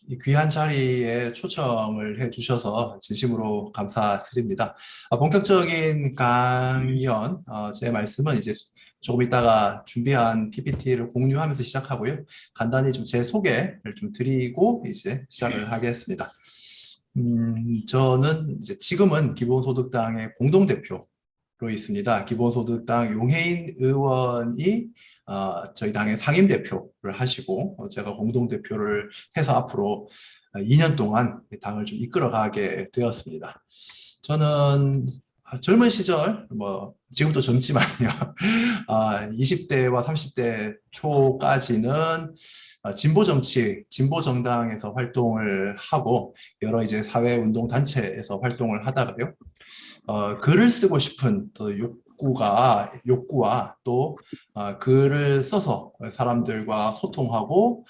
이 귀한 자리에 초청을 해주셔서 진심으로 감사드립니다. 본격적인 강연, 제 말씀은 이제 조금 있다가 준비한 PPT를 공유하면서 시작하고요. 간단히 좀 제 소개를 좀 드리고 이제 시작을 하겠습니다. 저는 이제 지금은 기본소득당의 공동대표 로 있습니다. 기본소득당 용해인 의원이 저희 당의 상임대표를 하시고 제가 공동대표를 해서 앞으로 2년 동안 당을 좀 이끌어가게 되었습니다. 저는 젊은 시절, 지금도 젊지만요. 20대와 30대 초까지는 진보정치, 진보정당에서 활동을 하고 여러 이제 사회운동단체에서 활동을 하다가요. 글을 쓰고 싶은 또 욕구와 또 글을 써서 사람들과 소통하고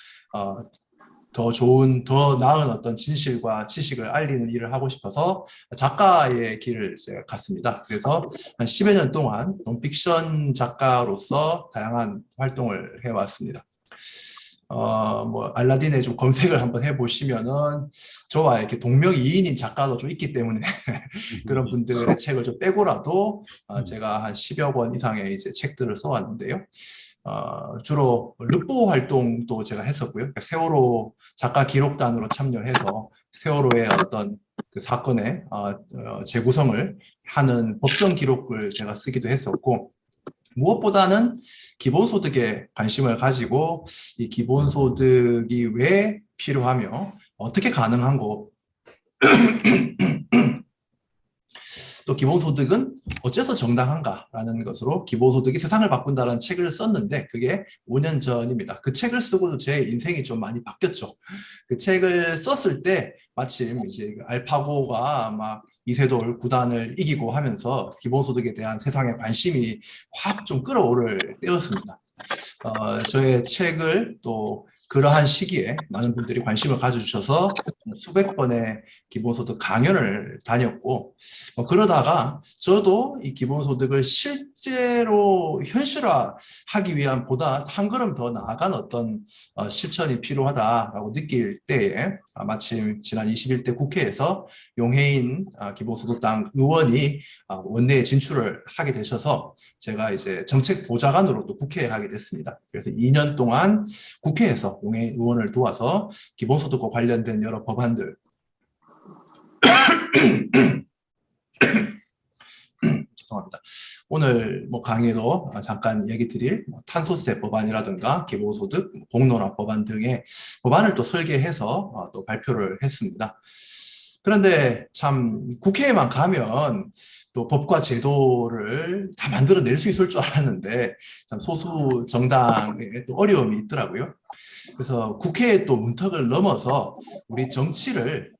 더 좋은, 더 나은 어떤 진실과 지식을 알리는 일을 하고 싶어서 작가의 길을 이제 갔습니다. 그래서 한 10여 년 동안 논픽션 작가로서 다양한 활동을 해왔습니다. 알라딘에 좀 검색을 한번 해보시면은 저와 이렇게 동명이인인 작가도 좀 있기 때문에 그런 분들의 책을 좀 빼고라도 제가 한 10여 권 이상의 이제 책들을 써왔는데요. 주로 르포 활동도 제가 했었고요. 그러니까 세월호 작가 기록단으로 참여해서 세월호의 어떤 그 사건의 재구성을 하는 법정 기록을 제가 쓰기도 했었고, 무엇보다는 기본소득에 관심을 가지고 이 기본소득이 왜 필요하며 어떻게 가능한고 또 기본소득은 어째서 정당한가라는 것으로 기본소득이 세상을 바꾼다는 책을 썼는데 그게 5년 전입니다. 그 책을 쓰고도 제 인생이 좀 많이 바뀌었죠. 그 책을 썼을 때 마침 이제 알파고가 막 이세돌 구단을 이기고 하면서 기본소득에 대한 세상의 관심이 확 좀 끌어오를 때였습니다. 저의 책을 또 그러한 시기에 많은 분들이 관심을 가져주셔서 수백 번의 기본소득 강연을 다녔고, 그러다가 저도 이 기본소득을 실제로 현실화하기 위한 보다 한 걸음 더 나아간 어떤 실천이 필요하다라고 느낄 때에 마침 지난 21대 국회에서 용해인 기본소득당 의원이 원내에 진출을 하게 되셔서 제가 이제 정책보좌관으로 또 국회에 가게 됐습니다. 그래서 2년 동안 국회에서 용해인 의원을 도와서 기본소득과 관련된 여러 법안들 죄송합니다. 오늘 강의도 잠깐 얘기 드릴 탄소세 법안이라든가 기본소득, 공론화 법안 등의 법안을 또 설계해서 또 발표를 했습니다. 그런데 참 국회에만 가면 또 법과 제도를 다 만들어낼 수 있을 줄 알았는데 참 소수 정당에 또 어려움이 있더라고요. 그래서 국회의 또 문턱을 넘어서 우리 정치를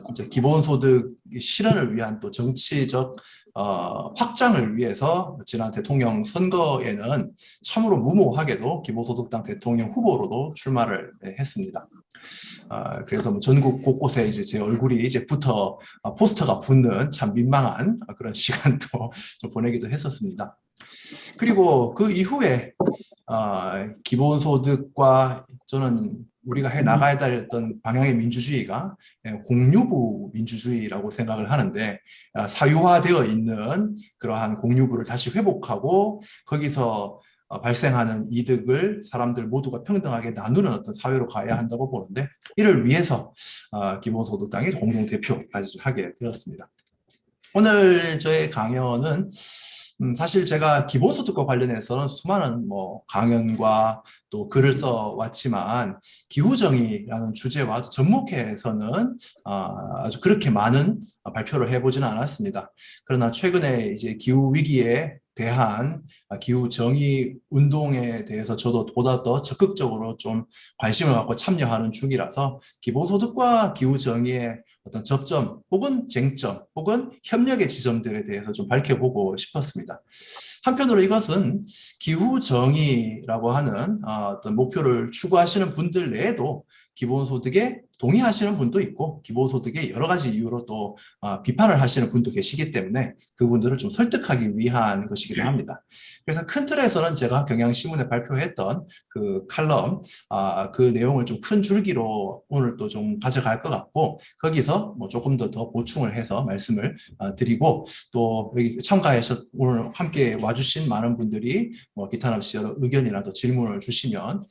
진짜 기본소득 실현을 위한 또 정치적 확장을 위해서 지난 대통령 선거에는 참으로 무모하게도 기본소득당 대통령 후보로도 출마를 했습니다. 그래서 전국 곳곳에 이제 제 얼굴이 이제 포스터가 붙는 참 민망한 그런 시간도 좀 보내기도 했었습니다. 그리고 그 이후에 기본소득과 저는 우리가 해 나가야 될 어떤 방향의 민주주의가 공유부 민주주의라고 생각을 하는데 사유화되어 있는 그러한 공유부를 다시 회복하고 거기서 발생하는 이득을 사람들 모두가 평등하게 나누는 어떤 사회로 가야 한다고 보는데 이를 위해서 기본소득당의 공동대표까지 하게 되었습니다. 오늘 저의 강연은 사실 제가 기본소득과 관련해서는 수많은 강연과 또 글을 써왔지만 기후정의라는 주제와 접목해서는 아주 그렇게 많은 발표를 해보지는 않았습니다. 그러나 최근에 이제 기후위기에 대한 기후정의 운동에 대해서 저도 보다 더 적극적으로 좀 관심을 갖고 참여하는 중이라서 기본소득과 기후정의의 어떤 접점 혹은 쟁점 혹은 협력의 지점들에 대해서 좀 밝혀보고 싶었습니다. 한편으로 이것은 기후정의라고 하는 어떤 목표를 추구하시는 분들 내에도 기본소득의 동의하시는 분도 있고 기본소득의 여러 가지 이유로 또 비판을 하시는 분도 계시기 때문에 그분들을 좀 설득하기 위한 것이기도 합니다. 그래서 큰 틀에서는 제가 경향신문에 발표했던 그 칼럼 그 내용을 좀 큰 줄기로 오늘 또 좀 가져갈 것 같고 거기서 뭐 조금 더 보충을 해서 말씀을 드리고 또 여기 참가해서 오늘 함께 와주신 많은 분들이 뭐 기타 없이 여러 의견이나 또 질문을 주시면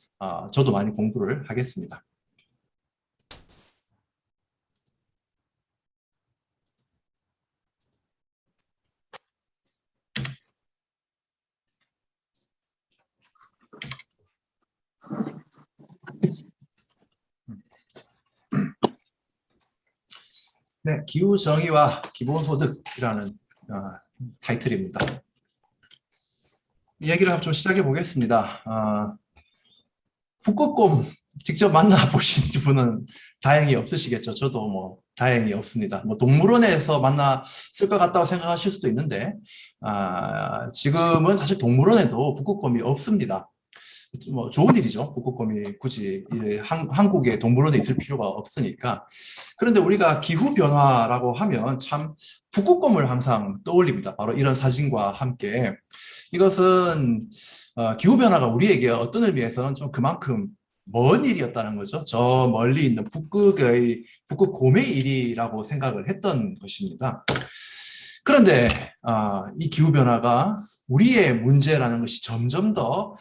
저도 많이 공부를 하겠습니다. 네, 기후정의와 기본소득이라는 타이틀입니다. 이야기를 좀 시작해 보겠습니다. 북극곰 직접 만나보신 분은 다행히 없으시겠죠. 저도 뭐 다행히 없습니다. 뭐 동물원에서 만났을 것 같다고 생각하실 수도 있는데 지금은 사실 동물원에도 북극곰이 없습니다. 뭐 좋은 일이죠. 북극곰이 굳이 한국의 동물원에 있을 필요가 없으니까. 그런데 우리가 기후변화라고 하면 참 북극곰을 항상 떠올립니다. 바로 이런 사진과 함께. 이것은 기후변화가 우리에게 어떤 의미에서는 좀 그만큼 먼 일이었다는 거죠. 저 멀리 있는 북극곰의 일이라고 생각을 했던 것입니다. 그런데 이 기후변화가 우리의 문제라는 것이 점점 더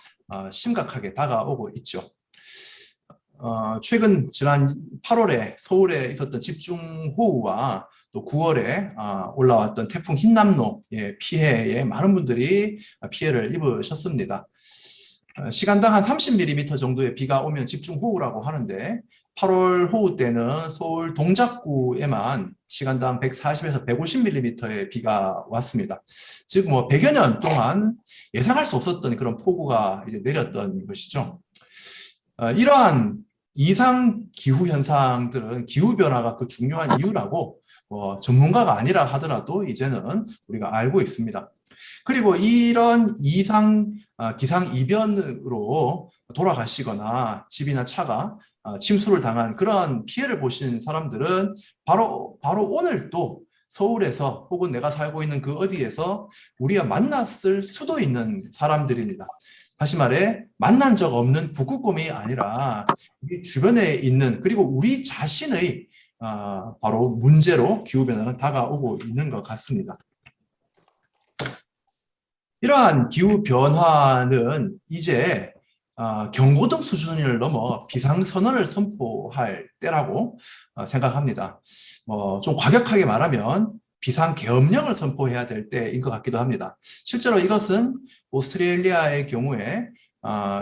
심각하게 다가오고 있죠. 최근 지난 8월에 서울에 있었던 집중호우와 또 9월에 올라왔던 태풍 흰남노의 피해에 많은 분들이 피해를 입으셨습니다. 시간당 한 30mm 정도의 비가 오면 집중호우라고 하는데 8월 호우 때는 서울 동작구에만 시간당 140에서 150mm의 비가 왔습니다. 즉 뭐 100여 년 동안 예상할 수 없었던 그런 폭우가 이제 내렸던 것이죠. 이러한 이상 기후 현상들은 기후 변화가 그 중요한 이유라고 전문가가 아니라 하더라도 이제는 우리가 알고 있습니다. 그리고 이런 기상 이변으로 돌아가시거나 집이나 차가 침수를 당한 그런 피해를 보신 사람들은 바로 오늘 또 서울에서 혹은 내가 살고 있는 그 어디에서 우리가 만났을 수도 있는 사람들입니다. 다시 말해 만난 적 없는 북극곰이 아니라 우리 주변에 있는 그리고 우리 자신의 바로 문제로 기후변화는 다가오고 있는 것 같습니다. 이러한 기후변화는 이제 경고등 수준을 넘어 비상선언을 선포할 때라고 생각합니다. 좀 과격하게 말하면 비상계엄령을 선포해야 될 때인 것 같기도 합니다. 실제로 이것은 오스트레일리아의 경우에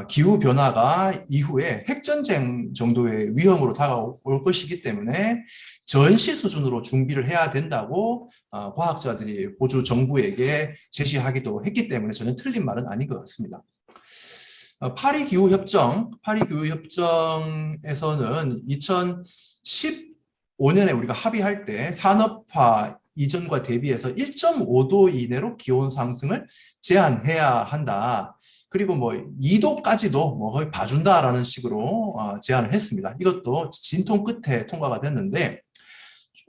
기후변화가 이후에 핵전쟁 정도의 위험으로 다가올 것이기 때문에 전시 수준으로 준비를 해야 된다고 과학자들이 호주 정부에게 제시하기도 했기 때문에 전혀 틀린 말은 아닌 것 같습니다. 파리기후협정에서는 2015년에 우리가 합의할 때 산업화 이전과 대비해서 1.5도 이내로 기온 상승을 제한해야 한다. 그리고 뭐 2도까지도 뭐 거의 봐준다라는 식으로 제안을 했습니다. 이것도 진통 끝에 통과가 됐는데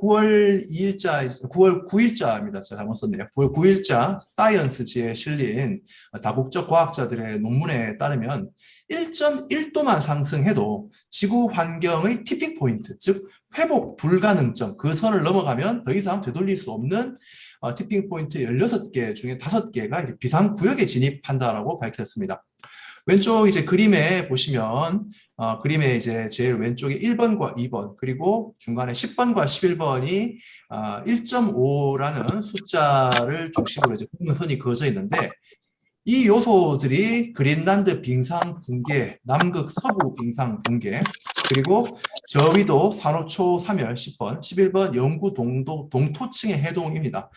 9월 9일자입니다. 제가 잘못 썼네요. 9월 9일자 사이언스지에 실린 다국적 과학자들의 논문에 따르면 1.1도만 상승해도 지구 환경의 티핑 포인트, 즉 회복 불가능점, 그 선을 넘어가면 더 이상 되돌릴 수 없는 티핑 포인트 16개 중에 5개가 비상구역에 진입한다라고 밝혔습니다. 왼쪽 이제 그림에 보시면 그림에 이제 제일 왼쪽에 1번과 2번 그리고 중간에 10번과 11번이 1.5라는 숫자를 중심으로 이제 굽는 선이 그어져 있는데 이 요소들이 그린란드 빙상 붕괴, 남극 서부 빙상 붕괴, 그리고 저위도 산호초 사멸 10번, 11번 영구 동토층의 해동입니다.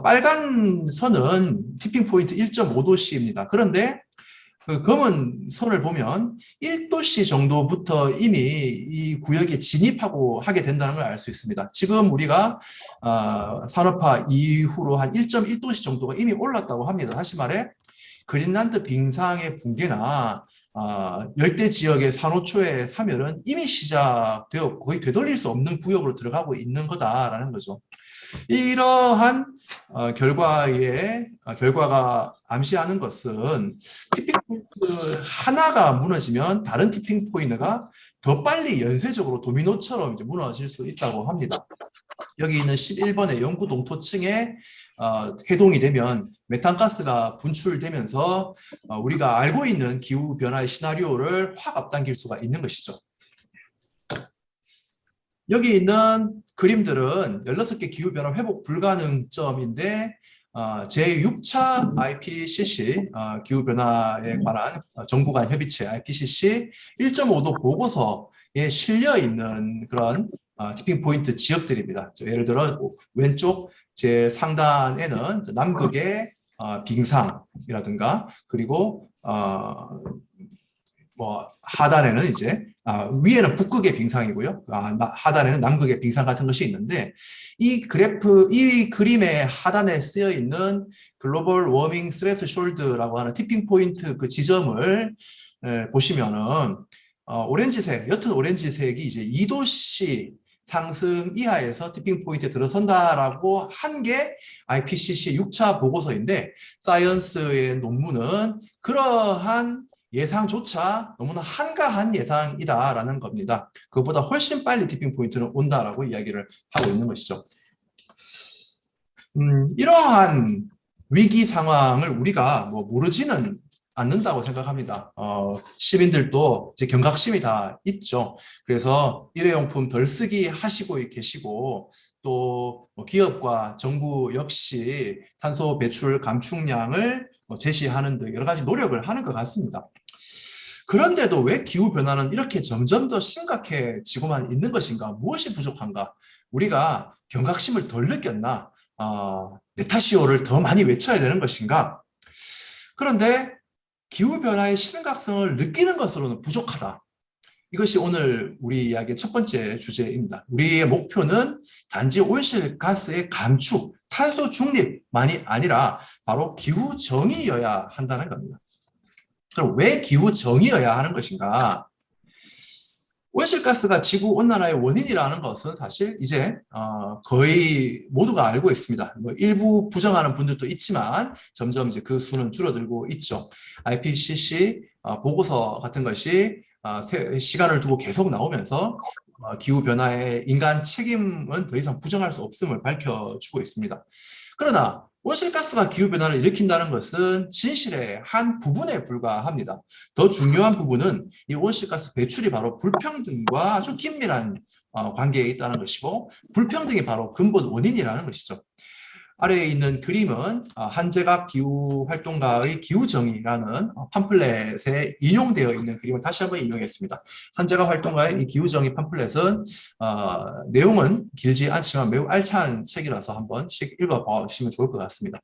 빨간 선은 티핑 포인트 1.5도씨입니다. 그런데 그 검은 선을 보면 1도씨 정도부터 이미 이 구역에 진입하고 하게 된다는 걸 알 수 있습니다. 지금 우리가 산업화 이후로 한 1.1도씨 정도가 이미 올랐다고 합니다. 다시 말해 그린란드 빙상의 붕괴나 열대 지역의 산호초의 사멸은 이미 시작되어 거의 되돌릴 수 없는 구역으로 들어가고 있는 거다라는 거죠. 이러한 결과가 암시하는 것은 티핑 포인트 하나가 무너지면 다른 티핑 포인트가 더 빨리 연쇄적으로 도미노처럼 이제 무너질 수 있다고 합니다. 여기 있는 11번의 영구 동토층에 해동이 되면 메탄가스가 분출되면서 우리가 알고 있는 기후변화의 시나리오를 확 앞당길 수가 있는 것이죠. 여기 있는 그림들은 16개 기후변화 회복 불가능점인데 제6차 IPCC 기후변화에 관한 정부 간 협의체 IPCC 1.5도 보고서에 실려 있는 그런 티핑 포인트 지역들입니다. 예를 들어 왼쪽 제 상단에는 남극의 빙상이라든가 그리고 하단에는 이제 위에는 북극의 빙상이고요. 하단에는 남극의 빙상 같은 것이 있는데 이 그림의 하단에 쓰여 있는 글로벌 워밍 스레스홀드라고 하는 티핑 포인트 그 지점을 보시면은 오렌지색, 옅은 오렌지색이 이제 2도씨 상승 이하에서 티핑 포인트에 들어선다라고 한 게 IPCC 6차 보고서인데 사이언스의 논문은 그러한 예상조차 너무나 한가한 예상이다라는 겁니다. 그것보다 훨씬 빨리 티핑 포인트는 온다라고 이야기를 하고 있는 것이죠. 이러한 위기 상황을 우리가 모르지는 않는다고 생각합니다. 시민들도 이제 경각심이 다 있죠. 그래서 일회용품 덜 쓰기 하시고 계시고 또 기업과 정부 역시 탄소 배출 감축량을 제시하는 등 여러 가지 노력을 하는 것 같습니다. 그런데도 왜 기후변화는 이렇게 점점 더 심각해지고만 있는 것인가? 무엇이 부족한가? 우리가 경각심을 덜 느꼈나? 네타시오를 더 많이 외쳐야 되는 것인가? 그런데 기후변화의 심각성을 느끼는 것으로는 부족하다. 이것이 오늘 우리 이야기의 첫 번째 주제입니다. 우리의 목표는 단지 온실가스의 감축, 탄소 중립만이 아니라 바로 기후 정의여야 한다는 겁니다. 그럼 왜 기후 정의여야 하는 것인가? 온실가스가 지구온난화의 원인이라는 것은 사실 이제 거의 모두가 알고 있습니다. 일부 부정하는 분들도 있지만 점점 이제 그 수는 줄어들고 있죠. IPCC 보고서 같은 것이 시간을 두고 계속 나오면서 기후변화의 인간 책임은 더 이상 부정할 수 없음을 밝혀주고 있습니다. 그러나 온실가스가 기후변화를 일으킨다는 것은 진실의 한 부분에 불과합니다. 더 중요한 부분은 이 온실가스 배출이 바로 불평등과 아주 긴밀한 관계에 있다는 것이고 불평등이 바로 근본 원인이라는 것이죠. 아래에 있는 그림은 한재각 기후활동가의 기후정의라는 팜플렛에 인용되어 있는 그림을 다시 한번 인용했습니다. 한재각 활동가의 이 기후정의 팜플렛은 내용은 길지 않지만 매우 알찬 책이라서 한 번씩 읽어보시면 좋을 것 같습니다.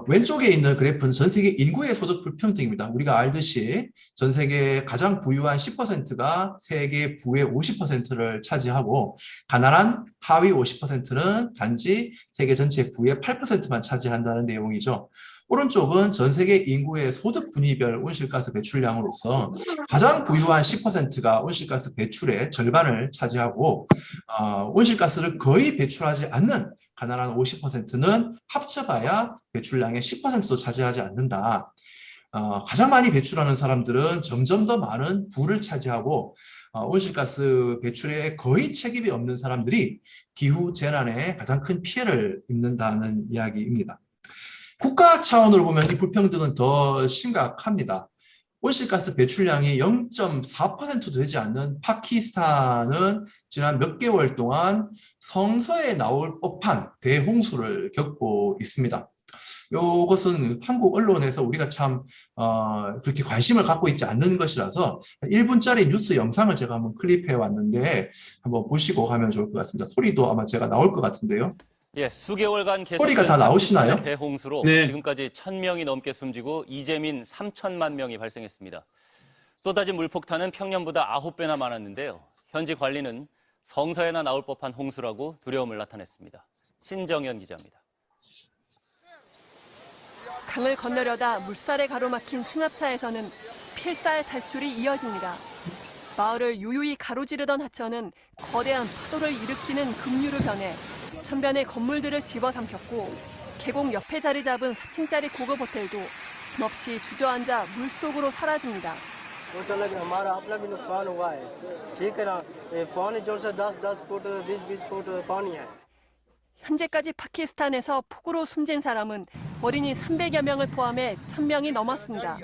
왼쪽에 있는 그래프는 전 세계 인구의 소득 불평등입니다. 우리가 알듯이 전 세계 가장 부유한 10%가 세계 부의 50%를 차지하고 가난한 하위 50%는 단지 세계 전체 부의 8%만 차지한다는 내용이죠. 오른쪽은 전 세계 인구의 소득 분위별 온실가스 배출량으로서 가장 부유한 10%가 온실가스 배출의 절반을 차지하고 온실가스를 거의 배출하지 않는 가난한 50%는 합쳐봐야 배출량의 10%도 차지하지 않는다. 가장 많이 배출하는 사람들은 점점 더 많은 부를 차지하고 온실가스 배출에 거의 책임이 없는 사람들이 기후재난에 가장 큰 피해를 입는다는 이야기입니다. 국가 차원으로 보면 이 불평등은 더 심각합니다. 온실가스 배출량이 0.4%도 되지 않는 파키스탄은 지난 몇 개월 동안 성서에 나올 법한 대홍수를 겪고 있습니다. 이것은 한국 언론에서 우리가 참 그렇게 관심을 갖고 있지 않는 것이라서 1분짜리 뉴스 영상을 제가 한번 클립해 왔는데 한번 보시고 가면 좋을 것 같습니다. 소리도 아마 제가 나올 것 같은데요. 예, 수개월간 소리가 다 계속된 나오시나요? 대홍수로 네. 지금까지 1,000명이 넘게 숨지고 이재민 3천만 명이 발생했습니다. 쏟아진 물폭탄은 평년보다 9배나 많았는데요. 현지 관리는 성서에나 나올 법한 홍수라고 두려움을 나타냈습니다. 신정현 기자입니다. 강을 건너려다 물살에 가로막힌 승합차에서는 필사의 탈출이 이어집니다. 마을을 유유히 가로지르던 하천은 거대한 파도를 일으키는 급류로 변해 천변의 건물들을 집어삼켰고 계곡 옆에 자리 잡은 4층짜리 고급 호텔도 힘없이 주저앉아 물속으로 사라집니다. वो चला गया हमारा अपना भी नुकसान हुआ है ठीक है ना ये पानी जोर से 10 फुट 20 फुट पानी है 현재까지 파키스탄에서 폭우로 숨진 사람은 어린이 300여 명을 포함해 1,000명이 넘었습니다.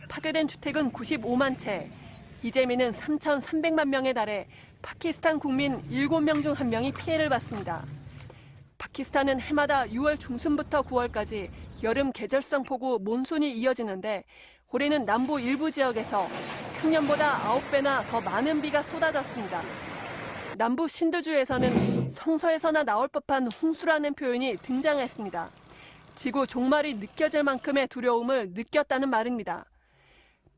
파괴된 주택은 95만 채, 이재민은 3,300만 명에 달해 파키스탄 국민 7명 중 1명이 피해를 봤습니다. 파키스탄은 해마다 6월 중순부터 9월까지 여름 계절성 폭우 몬순이 이어지는데 올해는 남부 일부 지역에서 평년보다 9배나 더 많은 비가 쏟아졌습니다. 남부 신드주에서는 성서에서나 나올 법한 홍수라는 표현이 등장했습니다. 지구 종말이 느껴질 만큼의 두려움을 느꼈다는 말입니다.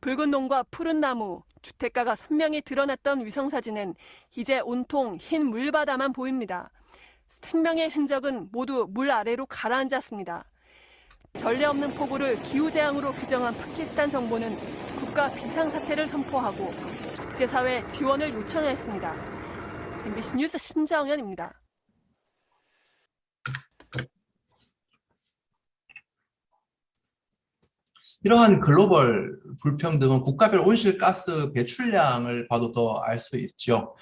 붉은 논과 푸른 나무, 주택가가 선명히 드러났던 위성사진엔 이제 온통 흰 물바다만 보입니다. 생명의 흔적은 모두 물 아래로 가라앉았습니다. 전례 없는 폭우를 기후재앙으로 규정한 파키스탄 정부는 국가 비상사태를 선포하고 국제사회 지원을 요청했습니다. MBC 뉴스 신정현입니다. 이러한 글로벌 불평등은 국가별 온실가스 배출량을 봐도 더 알 수 있죠.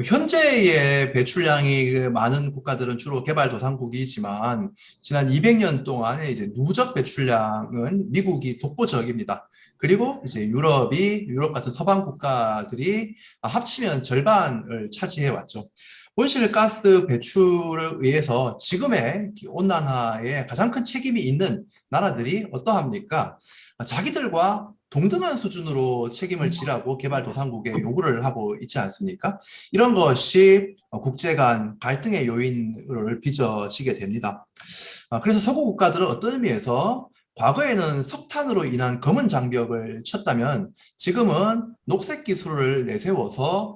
현재의 배출량이 많은 국가들은 주로 개발도상국이지만 지난 200년 동안의 이제 누적 배출량은 미국이 독보적입니다. 그리고 이제 유럽 같은 서방 국가들이 합치면 절반을 차지해 왔죠. 온실가스 배출에 의해서 지금의 온난화에 가장 큰 책임이 있는 나라들이 어떠합니까? 자기들과 동등한 수준으로 책임을 지라고 개발도상국에 요구를 하고 있지 않습니까? 이런 것이 국제 간 갈등의 요인을 빚어지게 됩니다. 그래서 서구 국가들은 어떤 의미에서 과거에는 석탄으로 인한 검은 장벽을 쳤다면 지금은 녹색 기술을 내세워서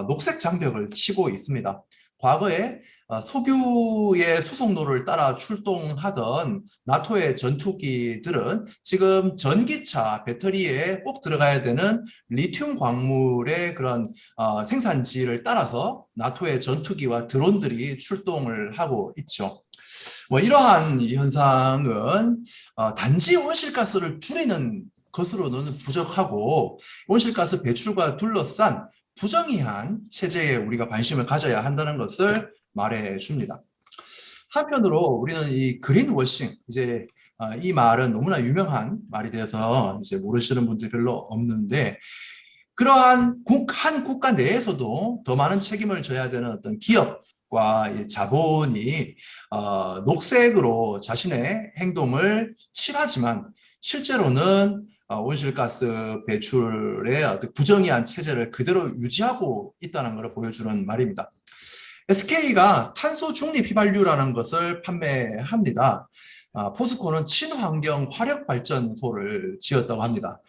녹색 장벽을 치고 있습니다. 과거에 석유의 수송로를 따라 출동하던 나토의 전투기들은 지금 전기차 배터리에 꼭 들어가야 되는 리튬 광물의 그런 생산지를 따라서 나토의 전투기와 드론들이 출동을 하고 있죠. 이러한 현상은 단지 온실가스를 줄이는 것으로는 부족하고 온실가스 배출과 둘러싼 부정의한 체제에 우리가 관심을 가져야 한다는 것을 말해줍니다. 한편으로 우리는 이 그린워싱, 이제 이 말은 너무나 유명한 말이 되어서 이제 모르시는 분들이 별로 없는데 그러한 한 국가 내에서도 더 많은 책임을 져야 되는 어떤 기업과 자본이 녹색으로 자신의 행동을 칠하지만 실제로는 온실가스 배출의 어떤 부정의한 체제를 그대로 유지하고 있다는 것을 보여주는 말입니다. SK가 탄소 중립 휘발유라는 것을 판매합니다. 포스코는 친환경 화력발전소를 지었다고 합니다.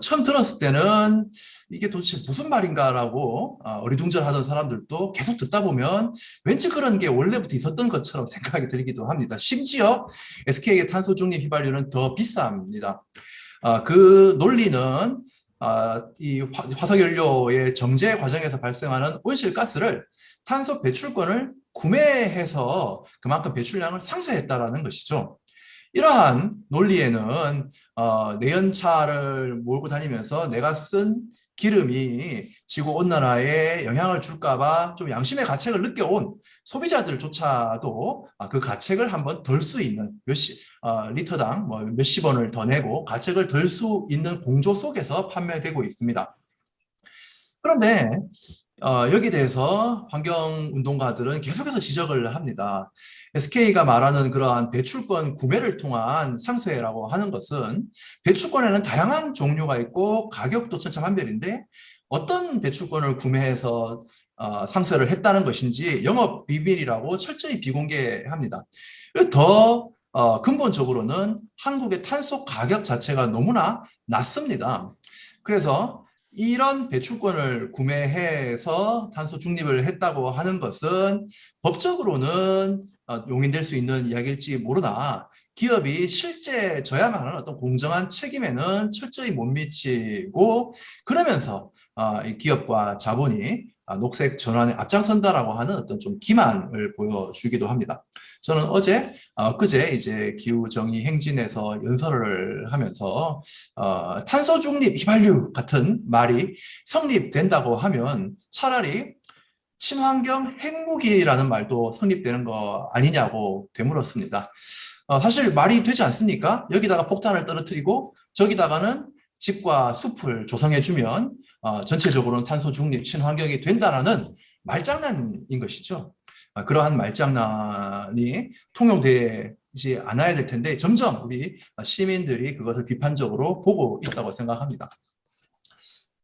처음 들었을 때는 이게 도대체 무슨 말인가라고 어리둥절하던 사람들도 계속 듣다 보면 왠지 그런 게 원래부터 있었던 것처럼 생각이 들기도 합니다. 심지어 SK의 탄소 중립 휘발유는 더 비쌉니다. 그 논리는 이 화석연료의 정제 과정에서 발생하는 온실가스를 탄소 배출권을 구매해서 그만큼 배출량을 상쇄했다라는 것이죠. 이러한 논리에는 내연차를 몰고 다니면서 내가 쓴 기름이 지구 온난화에 영향을 줄까봐 좀 양심의 가책을 느껴온 소비자들조차도 그 가책을 한번 덜 수 있는 리터당 몇십 원을 더 내고 가책을 덜 수 있는 공조 속에서 판매되고 있습니다. 그런데 여기에 대해서 환경운동가들은 계속해서 지적을 합니다. SK가 말하는 그러한 배출권 구매를 통한 상쇄라고 하는 것은 배출권에는 다양한 종류가 있고 가격도 천차만별인데 어떤 배출권을 구매해서 상쇄를 했다는 것인지 영업 비밀이라고 철저히 비공개합니다. 더 근본적으로는 한국의 탄소 가격 자체가 너무나 낮습니다. 그래서 이런 배출권을 구매해서 탄소 중립을 했다고 하는 것은 법적으로는 용인될 수 있는 이야기일지 모르나 기업이 실제 져야만 하는 어떤 공정한 책임에는 철저히 못 미치고 그러면서 이 기업과 자본이 녹색 전환에 앞장선다라고 하는 어떤 좀 기만을 보여주기도 합니다. 저는 어제, 그제 이제 기후정의 행진에서 연설을 하면서 탄소 중립 휘발유 같은 말이 성립된다고 하면 차라리 친환경 핵무기라는 말도 성립되는 거 아니냐고 되물었습니다. 사실 말이 되지 않습니까? 여기다가 폭탄을 떨어뜨리고 저기다가는 집과 숲을 조성해주면 전체적으로는 탄소 중립 친환경이 된다라는 말장난인 것이죠. 그러한 말장난이 통용되지 않아야 될 텐데 점점 우리 시민들이 그것을 비판적으로 보고 있다고 생각합니다.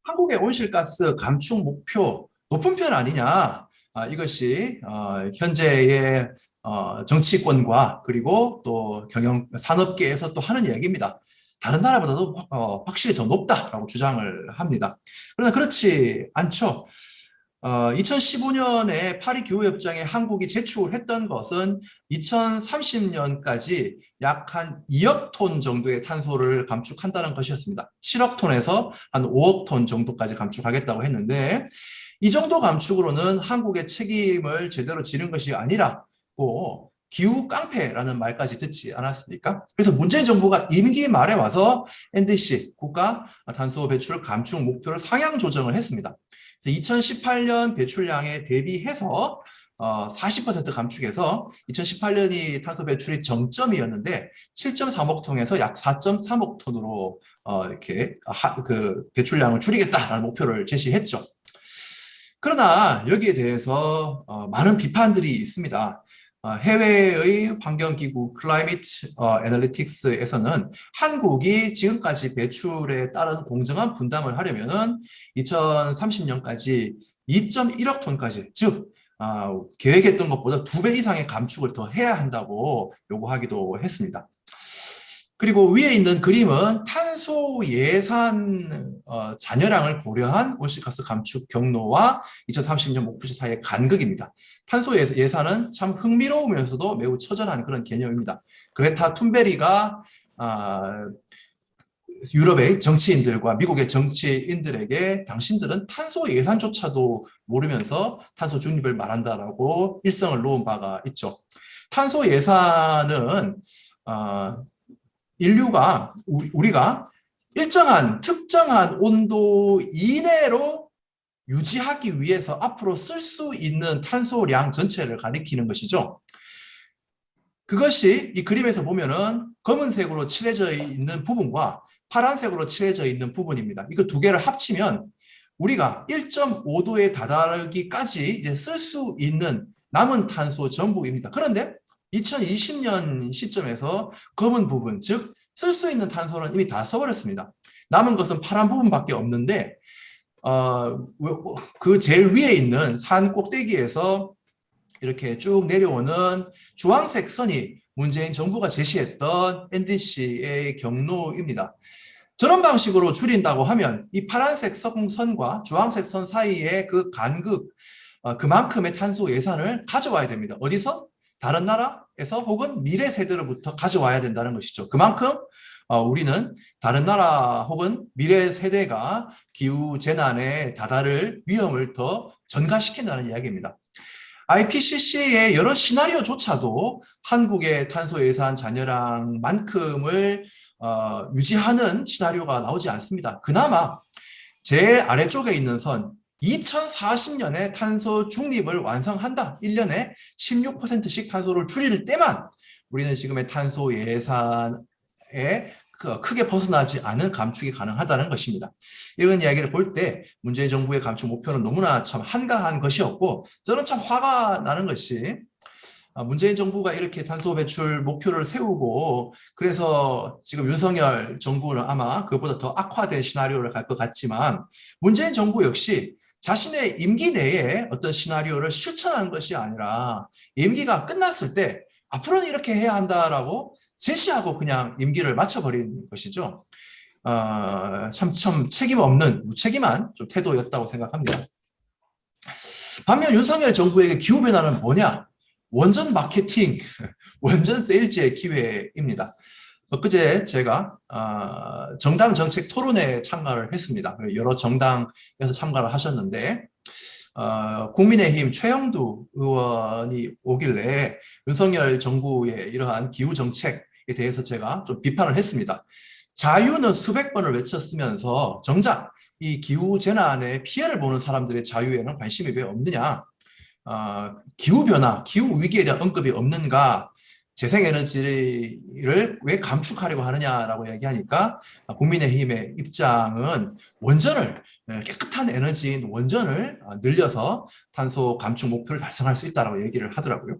한국의 온실가스 감축 목표 높은 편 아니냐, 이것이 현재의 정치권과 그리고 또 경영 산업계에서 또 하는 이야기입니다. 다른 나라보다도 확실히 더 높다라고 주장을 합니다. 그러나 그렇지 않죠. 2015년에 파리 기후협정에 한국이 제출했던 것은 2030년까지 약 한 2억 톤 정도의 탄소를 감축한다는 것이었습니다. 7억 톤에서 한 5억 톤 정도까지 감축하겠다고 했는데 이 정도 감축으로는 한국의 책임을 제대로 지는 것이 아니라고 기후 깡패라는 말까지 듣지 않았습니까? 그래서 문재인 정부가 임기 말에 와서 NDC 국가 탄소 배출 감축 목표를 상향 조정을 했습니다. 그래서 2018년 배출량에 대비해서 40% 감축해서 2018년이 탄소 배출이 정점이었는데 7.3억 톤에서 약 4.3억 톤으로 이렇게 그 배출량을 줄이겠다라는 목표를 제시했죠. 그러나 여기에 대해서 많은 비판들이 있습니다. 해외의 환경기구 클라이미트 애널리틱스에서는 한국이 지금까지 배출에 따른 공정한 분담을 하려면은 2030년까지 2.1억 톤까지, 즉 계획했던 것보다 2배 이상의 감축을 더 해야 한다고 요구하기도 했습니다. 그리고 위에 있는 그림은 탄소 예산 잔여량을 고려한 온실가스 감축 경로와 2030년 목표치 사이의 간극입니다. 탄소 예산은 참 흥미로우면서도 매우 처절한 그런 개념입니다. 그레타 툰베리가 유럽의 정치인들과 미국의 정치인들에게 당신들은 탄소 예산조차도 모르면서 탄소 중립을 말한다라고 일성을 놓은 바가 있죠. 탄소 예산은 인류가 우리가 일정한 특정한 온도 이내로 유지하기 위해서 앞으로 쓸 수 있는 탄소량 전체를 가리키는 것이죠. 그것이 이 그림에서 보면은 검은색으로 칠해져 있는 부분과 파란색으로 칠해져 있는 부분입니다. 이거 두 개를 합치면 우리가 1.5도에 다다르기까지 이제 쓸 수 있는 남은 탄소 전부입니다. 그런데 2020년 시점에서 검은 부분, 즉 쓸 수 있는 탄소는 이미 다 써버렸습니다. 남은 것은 파란 부분밖에 없는데 그 제일 위에 있는 산 꼭대기에서 이렇게 쭉 내려오는 주황색 선이 문재인 정부가 제시했던 NDC의 경로입니다. 저런 방식으로 줄인다고 하면 이 파란색 선과 주황색 선 사이의 그 간극, 그만큼의 탄소 예산을 가져와야 됩니다. 어디서? 다른 나라에서 혹은 미래 세대로부터 가져와야 된다는 것이죠. 그만큼 우리는 다른 나라 혹은 미래 세대가 기후 재난에 다다를 위험을 더 전가시킨다는 이야기입니다. IPCC의 여러 시나리오조차도 한국의 탄소 예산 잔여량만큼을 유지하는 시나리오가 나오지 않습니다. 그나마 제일 아래쪽에 있는 선 2040년에 탄소 중립을 완성한다. 1년에 16%씩 탄소를 줄일 때만 우리는 지금의 탄소 예산에 크게 벗어나지 않은 감축이 가능하다는 것입니다. 이런 이야기를 볼 때 문재인 정부의 감축 목표는 너무나 참 한가한 것이었고 저는 참 화가 나는 것이 문재인 정부가 이렇게 탄소 배출 목표를 세우고 그래서 지금 윤석열 정부는 아마 그것보다 더 악화된 시나리오를 갈 것 같지만 문재인 정부 역시 자신의 임기 내에 어떤 시나리오를 실천한 것이 아니라 임기가 끝났을 때 앞으로는 이렇게 해야 한다라고 제시하고 그냥 임기를 마쳐버린 것이죠. 참 책임 없는 무책임한 좀 태도였다고 생각합니다. 반면 윤석열 정부에게 기후변화는 뭐냐? 원전 마케팅, 원전 세일즈의 기회입니다. 엊그제 제가 정당 정책 토론회에 참가를 했습니다. 여러 정당에서 참가를 하셨는데 국민의힘 최영두 의원이 오길래 윤석열 정부의 이러한 기후 정책에 대해서 제가 좀 비판을 했습니다. 자유는 수백 번을 외쳤으면서 정작 이 기후 재난에 피해를 보는 사람들의 자유에는 관심이 왜 없느냐? 기후변화, 기후위기에 대한 언급이 없는가? 재생에너지를 왜 감축하려고 하느냐라고 얘기하니까 국민의힘의 입장은 원전을, 깨끗한 에너지인 원전을 늘려서 탄소 감축 목표를 달성할 수 있다고 얘기를 하더라고요.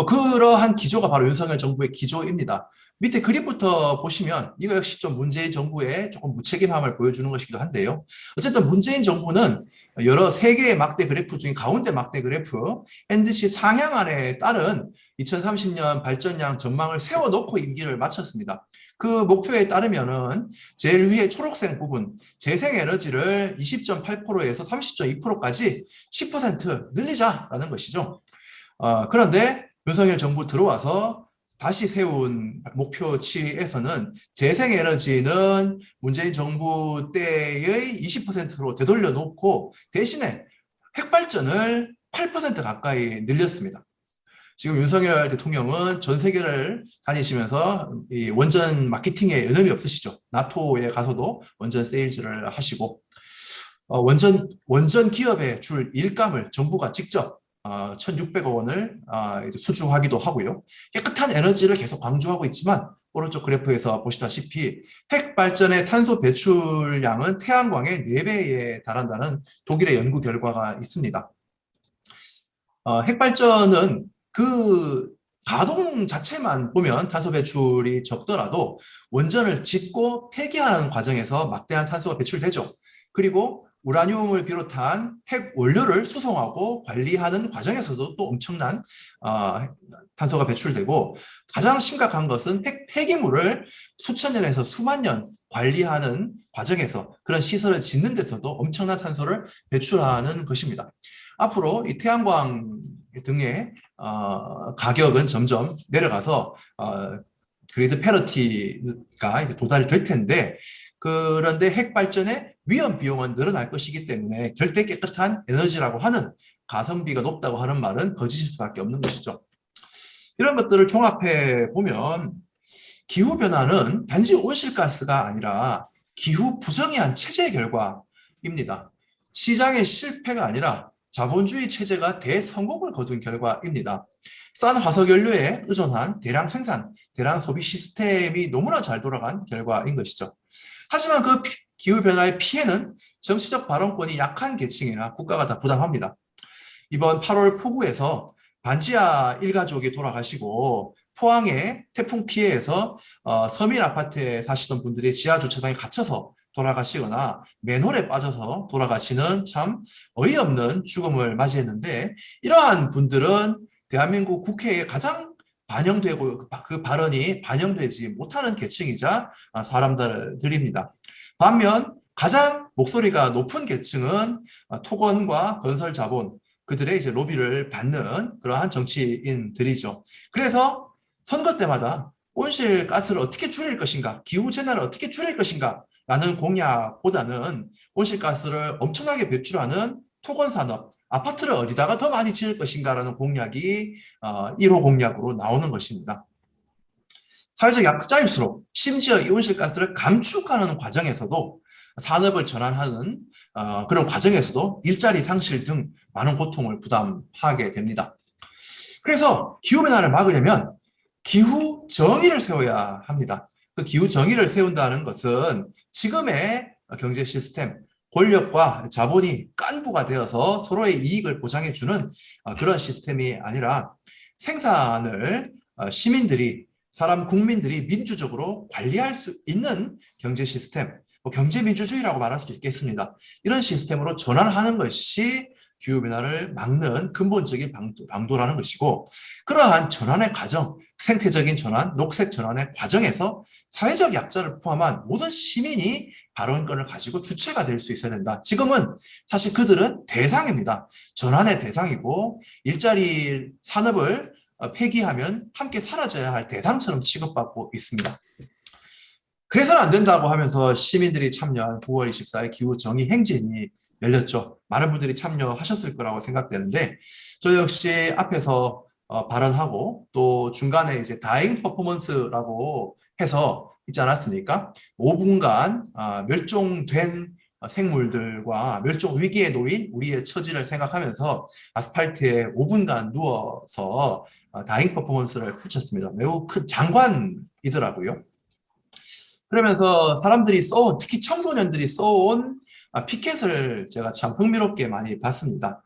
그러한 기조가 바로 윤석열 정부의 기조입니다. 밑에 그림부터 보시면 이거 역시 좀 문재인 정부의 조금 무책임함을 보여주는 것이기도 한데요. 어쨌든 문재인 정부는 여러 세 개의 막대 그래프 중에 가운데 막대 그래프 NDC 상향안에 따른 2030년 발전량 전망을 세워놓고 임기를 마쳤습니다. 그 목표에 따르면은 제일 위에 초록색 부분 재생에너지를 20.8%에서 30.2%까지 10% 늘리자라는 것이죠. 그런데 윤석열 정부 들어와서 다시 세운 목표치에서는 재생에너지는 문재인 정부 때의 20%로 되돌려 놓고 대신에 핵발전을 8% 가까이 늘렸습니다. 지금 윤석열 대통령은 전 세계를 다니시면서 이 원전 마케팅에 여념이 없으시죠. 나토에 가서도 원전 세일즈를 하시고 원전 기업에 줄 일감을 정부가 직접 1,600억 원을 수주하기도 하고요. 깨끗한 에너지를 계속 강조하고 있지만 오른쪽 그래프에서 보시다시피 핵발전의 탄소 배출량은 태양광의 4배에 달한다는 독일의 연구 결과가 있습니다. 핵발전은 그 가동 자체만 보면 탄소 배출이 적더라도 원전을 짓고 폐기하는 과정에서 막대한 탄소가 배출되죠. 그리고 우라늄을 비롯한 핵 원료를 수송하고 관리하는 과정에서도 또 엄청난 탄소가 배출되고 가장 심각한 것은 핵 폐기물을 수천 년에서 수만 년 관리하는 과정에서 그런 시설을 짓는 데서도 엄청난 탄소를 배출하는 것입니다. 앞으로 이 태양광 등의 가격은 점점 내려가서 그리드 패러티가 이제 도달이 될 텐데 그런데 핵발전의 위험 비용은 늘어날 것이기 때문에 절대 깨끗한 에너지라고 하는 가성비가 높다고 하는 말은 거짓일 수밖에 없는 것이죠. 이런 것들을 종합해 보면 기후변화는 단지 온실가스가 아니라 기후 부정의한 체제의 결과입니다. 시장의 실패가 아니라 자본주의 체제가 대성공을 거둔 결과입니다. 싼 화석연료에 의존한 대량 생산, 대량 소비 시스템이 너무나 잘 돌아간 결과인 것이죠. 하지만 그 기후변화의 피해는 정치적 발언권이 약한 계층이나 국가가 다 부담합니다. 이번 8월 폭우에서 반지하 일가족이 돌아가시고 포항의 태풍 피해에서 서민 아파트에 사시던 분들이 지하 주차장에 갇혀서 돌아가시거나 맨홀에 빠져서 돌아가시는 참 어이없는 죽음을 맞이했는데 이러한 분들은 대한민국 국회에 가장 반영되고 그 발언이 반영되지 못하는 계층이자 사람들입니다. 반면 가장 목소리가 높은 계층은 토건과 건설 자본 그들의 이제 로비를 받는 그러한 정치인들이죠. 그래서 선거 때마다 온실가스를 어떻게 줄일 것인가, 기후재난을 어떻게 줄일 것인가 라는 공약보다는 온실가스를 엄청나게 배출하는 토건산업, 아파트를 어디다가 더 많이 지을 것인가라는 공약이 1호 공약으로 나오는 것입니다. 사회적 약자일수록 심지어 이 온실가스를 감축하는 과정에서도 산업을 전환하는 그런 과정에서도 일자리 상실 등 많은 고통을 부담하게 됩니다. 그래서 기후변화를 막으려면 기후 정의를 세워야 합니다. 그 기후 정의를 세운다는 것은 지금의 경제 시스템, 권력과 자본이 깐부가 되어서 서로의 이익을 보장해주는 그런 시스템이 아니라 생산을 시민들이, 국민들이 민주적으로 관리할 수 있는 경제 시스템, 경제민주주의라고 말할 수도 있겠습니다. 이런 시스템으로 전환하는 것이 기후변화를 막는 근본적인 방도라는 것이고, 그러한 전환의 과정, 생태적인 전환, 녹색 전환의 과정에서 사회적 약자를 포함한 모든 시민이 발언권을 가지고 주체가 될 수 있어야 된다. 지금은 사실 그들은 대상입니다. 전환의 대상이고, 일자리 산업을 폐기하면 함께 사라져야 할 대상처럼 취급받고 있습니다. 그래서는 안 된다고 하면서 시민들이 참여한 9월 24일 기후정의 행진이 열렸죠. 많은 분들이 참여하셨을 거라고 생각되는데, 저 역시 앞에서 발언하고 또 중간에 이제 다잉 퍼포먼스라고 해서 있지 않았습니까? 5분간 멸종된 생물들과 멸종 위기에 놓인 우리의 처지를 생각하면서 아스팔트에 5분간 누워서 다잉 퍼포먼스를 펼쳤습니다. 매우 큰 장관이더라고요. 그러면서 사람들이 써온, 특히 청소년들이 써온 피켓을 제가 참 흥미롭게 많이 봤습니다.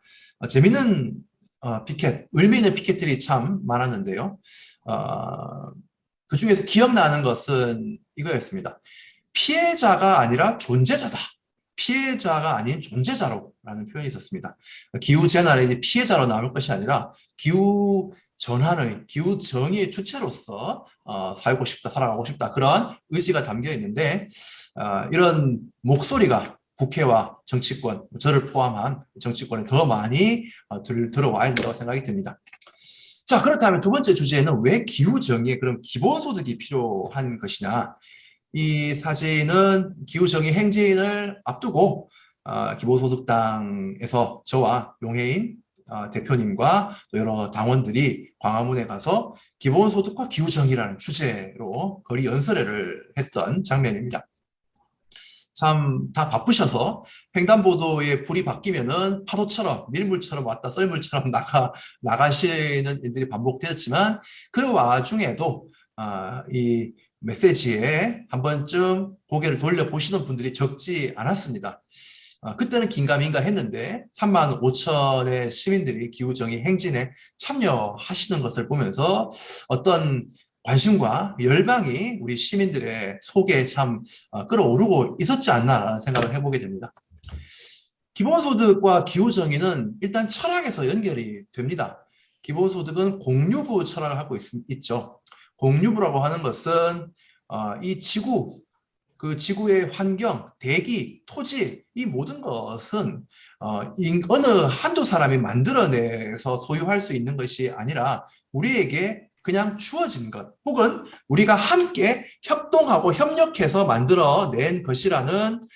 재밌는 피켓, 의미 있는 피켓들이 참 많았는데요. 그 중에서 기억나는 것은 이거였습니다. 피해자가 아니라 존재자다. 피해자가 아닌 존재자로라는 표현이 있었습니다. 기후재난의 피해자로 남을 것이 아니라 기후전환의, 기후정의의 주체로서 살고 싶다, 살아가고 싶다, 그런 의지가 담겨 있는데, 이런 목소리가 국회와 정치권, 저를 포함한 정치권에 더 많이 들어와야 된다고 생각이 듭니다. 자, 그렇다면 두 번째 주제는 왜 기후정의에 그럼 기본소득이 필요한 것이냐. 이 사진은 기후정의 행진을 앞두고 기본소득당에서 저와 용해인 대표님과 또 여러 당원들이 광화문에 가서 기본소득과 기후정의라는 주제로 거리 연설회를 했던 장면입니다. 참 다 바쁘셔서 횡단보도에 불이 바뀌면은 파도처럼 밀물처럼 왔다 썰물처럼 나가시는 일들이 반복되었지만, 그 와중에도 이 메시지에 한 번쯤 고개를 돌려보시는 분들이 적지 않았습니다. 그때는 긴가민가 했는데 35,000의 시민들이 기후정의 행진에 참여하시는 것을 보면서 어떤 관심과 열망이 우리 시민들의 속에 참 끌어오르고 있었지 않나라는 생각을 해보게 됩니다. 기본소득과 기후정의는 일단 철학에서 연결이 됩니다. 기본소득은 공유부 철학을 하고 있죠. 공유부라고 하는 것은 이 지구, 그 지구의 환경, 대기, 토지, 이 모든 것은 어느 한두 사람이 만들어내서 소유할 수 있는 것이 아니라 우리에게 그냥 주어진 것, 혹은 우리가 함께 협동하고 협력해서 만들어낸 것이라는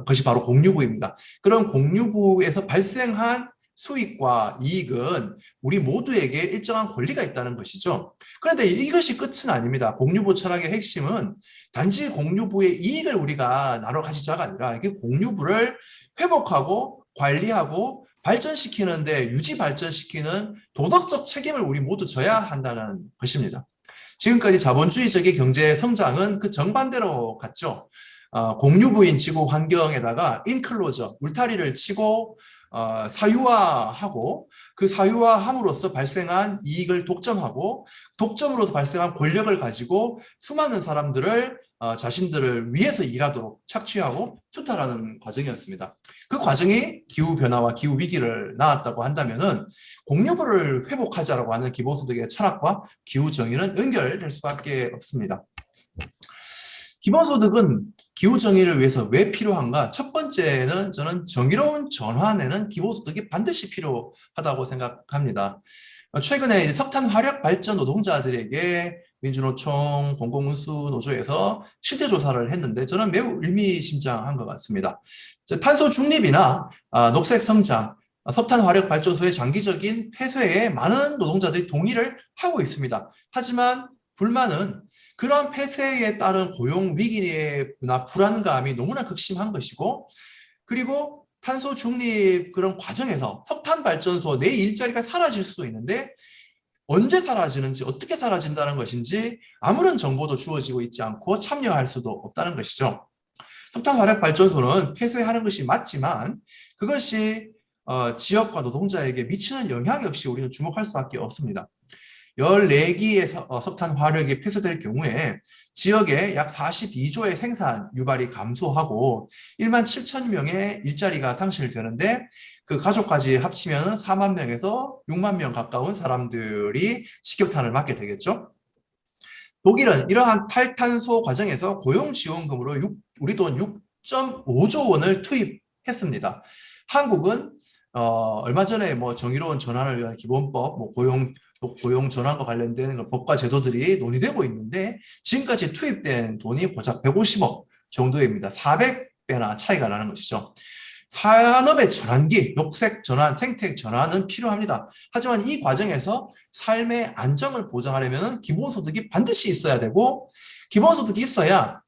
것이 바로 공유부입니다. 그런 공유부에서 발생한 수익과 이익은 우리 모두에게 일정한 권리가 있다는 것이죠. 그런데 이것이 끝은 아닙니다. 공유부 철학의 핵심은 단지 공유부의 이익을 우리가 나눠 가지자가 아니라 이게 공유부를 회복하고 관리하고 발전시키는데 유지 발전시키는 도덕적 책임을 우리 모두 져야 한다는 것입니다. 지금까지 자본주의적인 경제 성장은 그 정반대로 갔죠. 공유부인 지구 환경에다가 인클로저, 울타리를 치고 사유화하고 그 사유화함으로써 발생한 이익을 독점하고 독점으로서 발생한 권력을 가지고 수많은 사람들을 자신들을 위해서 일하도록 착취하고 수탈하는 과정이었습니다. 그 과정이 기후변화와 기후위기를 낳았다고 한다면은 공유부를 회복하자라고 하는 기본소득의 철학과 기후정의는 연결될 수밖에 없습니다. 기본소득은 기후정의를 위해서 왜 필요한가? 첫 번째는 저는 정의로운 전환에는 기본소득이 반드시 필요하다고 생각합니다. 최근에 석탄 화력 발전 노동자들에게 민주노총 공공운수노조에서 실태 조사를 했는데 저는 매우 의미심장한 것 같습니다. 탄소 중립이나 녹색 성장, 석탄 화력 발전소의 장기적인 폐쇄에 많은 노동자들이 동의를 하고 있습니다. 하지만 불만은 그런 폐쇄에 따른 고용 위기나 불안감이 너무나 극심한 것이고, 그리고 탄소 중립 그런 과정에서 석탄 발전소 내 일자리가 사라질 수 있는데 언제 사라지는지 어떻게 사라진다는 것인지 아무런 정보도 주어지고 있지 않고 참여할 수도 없다는 것이죠. 석탄 화력 발전소는 폐쇄하는 것이 맞지만 그것이 지역과 노동자에게 미치는 영향 역시 우리는 주목할 수밖에 없습니다. 14기의 석탄 화력이 폐쇄될 경우에 지역에 약 42조의 생산 유발이 감소하고 1만 7천 명의 일자리가 상실되는데 그 가족까지 합치면 4만 명에서 6만 명 가까운 사람들이 식격탄을 맞게 되겠죠. 독일은 이러한 탈탄소 과정에서 고용지원금으로 우리 돈 6.5조 원을 투입했습니다. 한국은 얼마 전에 뭐 정의로운 전환을 위한 기본법, 뭐 고용 전환과 관련된 법과 제도들이 논의되고 있는데 지금까지 투입된 돈이 고작 150억 정도입니다. 400배나 차이가 나는 것이죠. 산업의 전환기, 녹색 전환, 생태 전환은 필요합니다. 하지만 이 과정에서 삶의 안정을 보장하려면 기본소득이 반드시 있어야 되고 기본소득이 있어야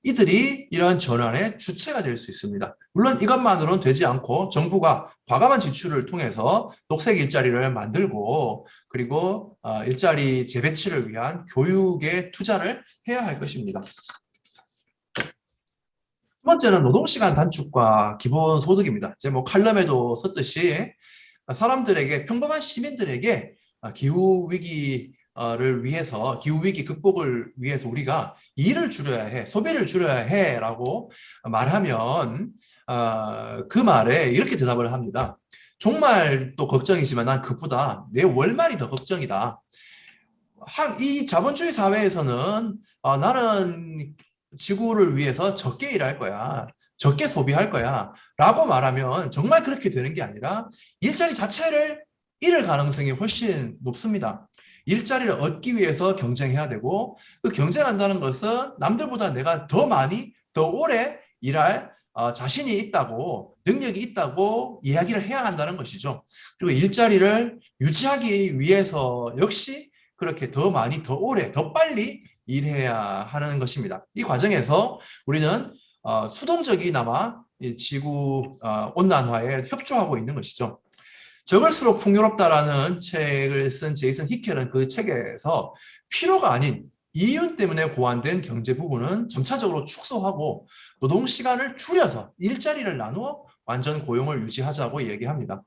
이들이 이러한 전환의 주체가 될 수 있습니다. 물론 이것만으로는 되지 않고 정부가 과감한 지출을 통해서 녹색 일자리를 만들고 그리고 일자리 재배치를 위한 교육에 투자를 해야 할 것입니다. 두 번째는 노동시간 단축과 기본소득입니다. 제가 뭐 칼럼에도 썼듯이 사람들에게 평범한 시민들에게 기후위기를 위해서 기후위기 극복을 위해서 우리가 일을 줄여야 해, 소비를 줄여야 해 라고 말하면 그 말에 이렇게 대답을 합니다. 종말도 걱정이지만 난 그보다 내 월말이 더 걱정이다. 이 자본주의 사회에서는 나는 지구를 위해서 적게 일할 거야, 적게 소비할 거야 라고 말하면 정말 그렇게 되는 게 아니라 일자리 자체를 잃을 가능성이 훨씬 높습니다. 일자리를 얻기 위해서 경쟁해야 되고 그 경쟁한다는 것은 남들보다 내가 더 많이 더 오래 일할 자신이 있다고 능력이 있다고 이야기를 해야 한다는 것이죠. 그리고 일자리를 유지하기 위해서 역시 그렇게 더 많이 더 오래 더 빨리 일해야 하는 것입니다. 이 과정에서 우리는 수동적이나마 지구 온난화에 협조하고 있는 것이죠. 적을수록 풍요롭다라는 책을 쓴 제이슨 히켈은 그 책에서 필요가 아닌 이윤 때문에 고안된 경제 부분은 점차적으로 축소하고 노동시간을 줄여서 일자리를 나누어 완전 고용을 유지하자고 얘기합니다.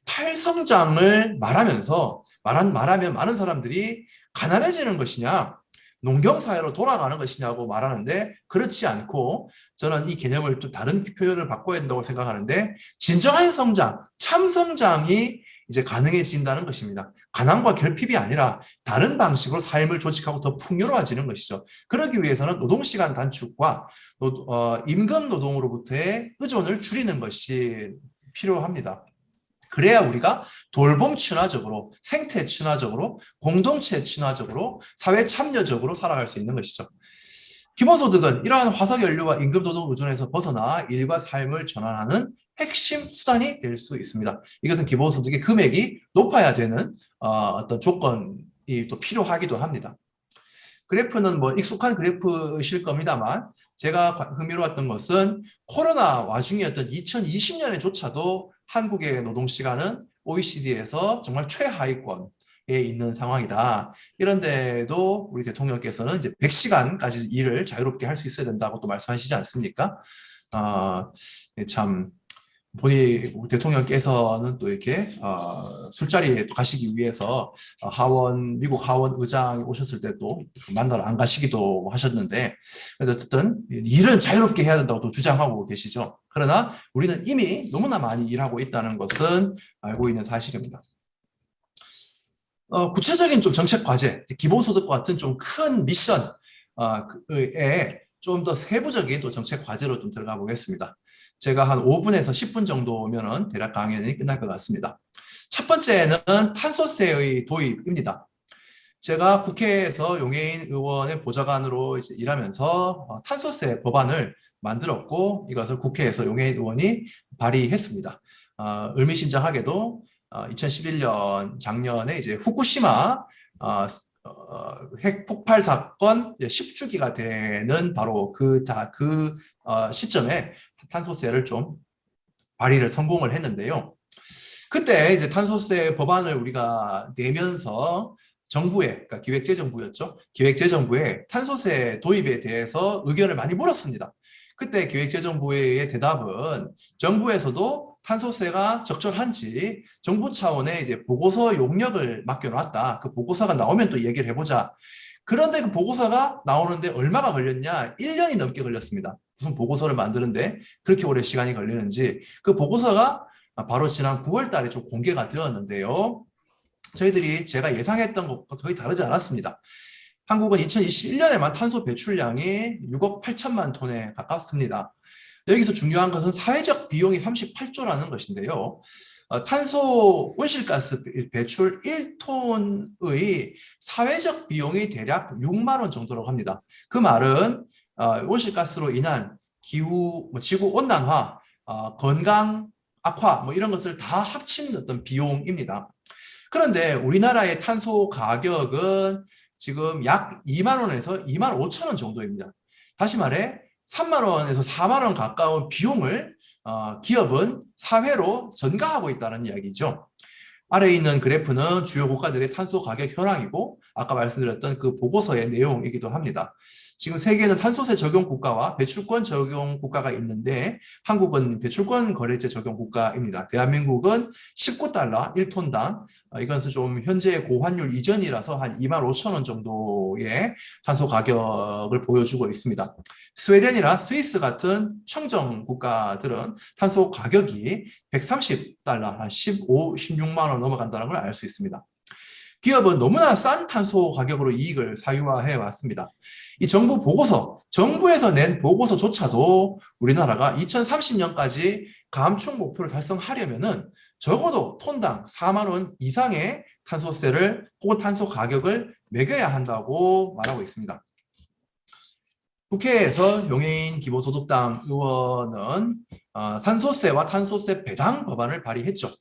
탈성장을 말하면 많은 사람들이 가난해지는 것이냐 농경사회로 돌아가는 것이냐고 말하는데 그렇지 않고 저는 이 개념을 좀 다른 표현을 바꿔야 된다고 생각하는데 진정한 성장, 참 성장이 이제 가능해진다는 것입니다. 가난과 결핍이 아니라 다른 방식으로 삶을 조직하고 더 풍요로워지는 것이죠. 그러기 위해서는 노동시간 단축과 임금 노동으로부터의 의존을 줄이는 것이 필요합니다. 그래야 우리가 돌봄 친화적으로, 생태 친화적으로, 공동체 친화적으로, 사회 참여적으로 살아갈 수 있는 것이죠. 기본소득은 이러한 화석연료와 임금노동 의존에서 벗어나 일과 삶을 전환하는 핵심 수단이 될 수 있습니다. 이것은 기본소득의 금액이 높아야 되는 어떤 조건이 또 필요하기도 합니다. 그래프는 뭐 익숙한 그래프이실 겁니다만 제가 흥미로웠던 것은 코로나 와중이었던 2020년에조차도 한국의 노동시간은 OECD에서 정말 최하위권에 있는 상황이다. 이런데도 우리 대통령께서는 이제 100시간까지 일을 자유롭게 할 수 있어야 된다고 또 말씀하시지 않습니까? 참 우리 대통령께서는 또 이렇게 술자리에 가시기 위해서 미국 하원 의장이 오셨을 때 또 만나러 안 가시기도 하셨는데 어쨌든 일은 자유롭게 해야 된다고 또 주장하고 계시죠. 그러나 우리는 이미 너무나 많이 일하고 있다는 것은 알고 있는 사실입니다. 구체적인 좀 정책 과제, 기본소득과 같은 좀 큰 미션에 좀 더 세부적인 또 정책 과제로 좀 들어가 보겠습니다. 제가 한 5분에서 10분 정도면은 대략 강연이 끝날 것 같습니다. 첫 번째는 탄소세의 도입입니다. 제가 국회에서 용해인 의원의 보좌관으로 이제 일하면서 탄소세 법안을 만들었고 이것을 국회에서 용해인 의원이 발의했습니다. 의미심장하게도 2011년 작년에 이제 후쿠시마 핵 폭발 사건 10주기가 되는 바로 그 시점에 탄소세를 좀 발의를 성공을 했는데요. 그때 이제 탄소세 법안을 우리가 내면서 정부에, 그러니까 기획재정부였죠. 기획재정부에 탄소세 도입에 대해서 의견을 많이 물었습니다. 그때 기획재정부의 대답은 정부에서도 탄소세가 적절한지 정부 차원의 이제 보고서 용역을 맡겨놨다. 그 보고서가 나오면 또 얘기를 해보자. 그런데 그 보고서가 나오는데 얼마가 걸렸냐? 1년이 넘게 걸렸습니다. 무슨 보고서를 만드는데 그렇게 오래 시간이 걸리는지. 그 보고서가 바로 지난 9월 달에 좀 공개가 되었는데요. 저희들이 제가 예상했던 것과 거의 다르지 않았습니다. 한국은 2021년에만 탄소 배출량이 6억 8천만 톤에 가깝습니다. 여기서 중요한 것은 사회적 비용이 38조라는 것인데요. 탄소 온실가스 배출 1톤의 사회적 비용이 대략 6만 원 정도라고 합니다. 그 말은 온실가스로 인한 기후, 지구 온난화, 건강 악화 이런 것을 다 합친 어떤 비용입니다. 그런데 우리나라의 탄소 가격은 지금 약 2만 원에서 2만 5천 원 정도입니다. 다시 말해 3만 원에서 4만 원 가까운 비용을 기업은 사회로 전가하고 있다는 이야기죠. 아래에 있는 그래프는 주요 국가들의 탄소 가격 현황이고 아까 말씀드렸던 그 보고서의 내용이기도 합니다. 지금 세계는 탄소세 적용 국가와 배출권 적용 국가가 있는데 한국은 배출권 거래제 적용 국가입니다. 대한민국은 19달러 1톤당 이것은 좀 현재 고환율 이전이라서 한 2만 5천 원 정도의 탄소 가격을 보여주고 있습니다. 스웨덴이나 스위스 같은 청정 국가들은 탄소 가격이 130달러, 한 16만 원 넘어간다는 걸 알 수 있습니다. 기업은 너무나 싼 탄소 가격으로 이익을 사유화해 왔습니다. 이 정부 보고서, 정부에서 낸 보고서조차도 우리나라가 2030년까지 감축 목표를 달성하려면은 적어도 톤당 4만 원 이상의 탄소세를 혹은 탄소 가격을 매겨야 한다고 말하고 있습니다. 국회에서 용해인 기본소득당 의원은 탄소세와 탄소세 배당 법안을 발의했죠.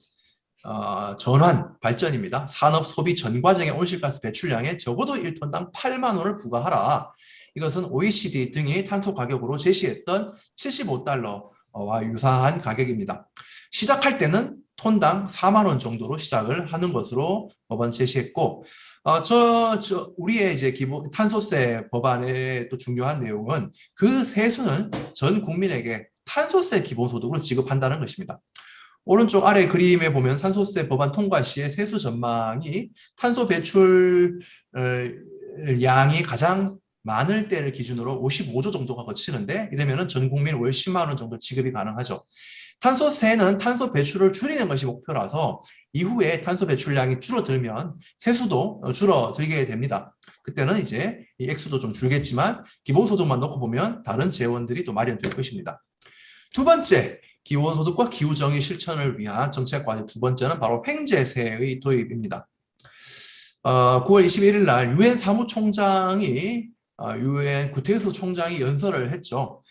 전환 발전입니다. 산업 소비 전 과정의 온실가스 배출량에 적어도 1톤당 8만 원을 부과하라. 이것은 OECD 등이 탄소 가격으로 제시했던 75달러와 유사한 가격입니다. 시작할 때는 톤당 4만 원 정도로 시작을 하는 것으로 법안 제시했고, 우리의 이제 기본 탄소세 법안의 또 중요한 내용은 그 세수는 전 국민에게 탄소세 기본소득으로 지급한다는 것입니다. 오른쪽 아래 그림에 보면 탄소세 법안 통과 시에 세수 전망이 탄소 배출 양이 가장 많을 때를 기준으로 55조 정도가 거치는데 이러면은 전 국민 월 10만 원 정도 지급이 가능하죠. 탄소세는 탄소 배출을 줄이는 것이 목표라서 이후에 탄소 배출량이 줄어들면 세수도 줄어들게 됩니다. 그때는 이제 이 액수도 좀 줄겠지만 기본소득만 놓고 보면 다른 재원들이 또 마련될 것입니다. 두 번째, 기본소득과 기후정의 실천을 위한 정책 과제 두 번째는 바로 횡재세의 도입입니다. 9월 21일 날 유엔 사무총장이 유엔 구테레스 총장이 연설을 했죠.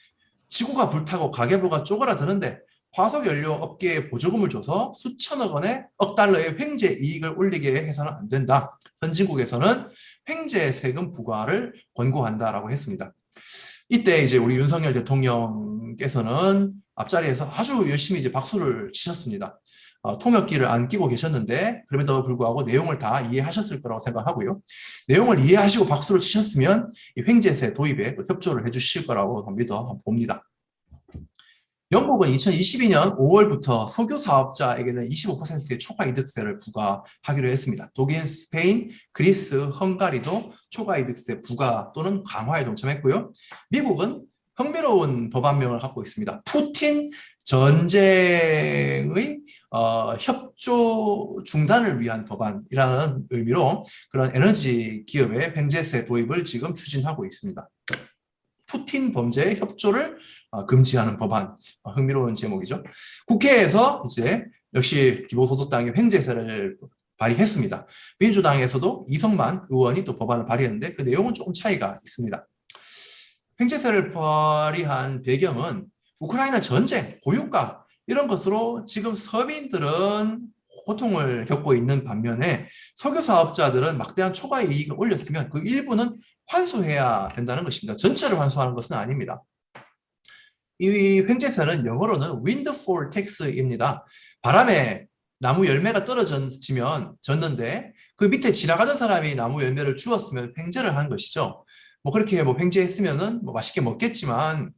지구가 불타고 가계부가 쪼그라드는데 화석연료 업계에 보조금을 줘서 수천억 원의 억 달러의 횡재 이익을 올리게 해서는 안 된다. 선진국에서는 횡재 세금 부과를 권고한다라고 했습니다. 이때 이제 우리 윤석열 대통령께서는 앞자리에서 아주 열심히 이제 박수를 치셨습니다. 통역기를 안 끼고 계셨는데 그럼에도 불구하고 내용을 다 이해하셨을 거라고 생각하고요. 내용을 이해하시고 박수를 치셨으면 이 횡재세 도입에 협조를 해주실 거라고 봅니다. 영국은 2022년 5월부터 석유 사업자에게는 25%의 초과이득세를 부과하기로 했습니다. 독일, 스페인, 그리스, 헝가리도 초과이득세 부과 또는 강화에 동참했고요. 미국은 흥미로운 법안명을 갖고 있습니다. 푸틴 전쟁의 협조 중단을 위한 법안이라는 의미로 그런 에너지 기업의 횡재세 도입을 지금 추진하고 있습니다. 푸틴 범죄의 협조를 금지하는 법안, 흥미로운 제목이죠. 국회에서 이제 역시 기본소득당이 횡재세를 발의했습니다. 민주당에서도 이성만 의원이 또 법안을 발의했는데 그 내용은 조금 차이가 있습니다. 횡재세를 발의한 배경은 우크라이나 전쟁, 고유가 이런 것으로 지금 서민들은 고통을 겪고 있는 반면에 석유 사업자들은 막대한 초과 이익을 올렸으면 그 일부는 환수해야 된다는 것입니다. 전체를 환수하는 것은 아닙니다. 이 횡재세는 영어로는 windfall tax입니다. 바람에 나무 열매가 떨어졌는데 그 밑에 지나가던 사람이 나무 열매를 주웠으면 횡재를 한 것이죠. 그렇게 횡재했으면은 맛있게 먹겠지만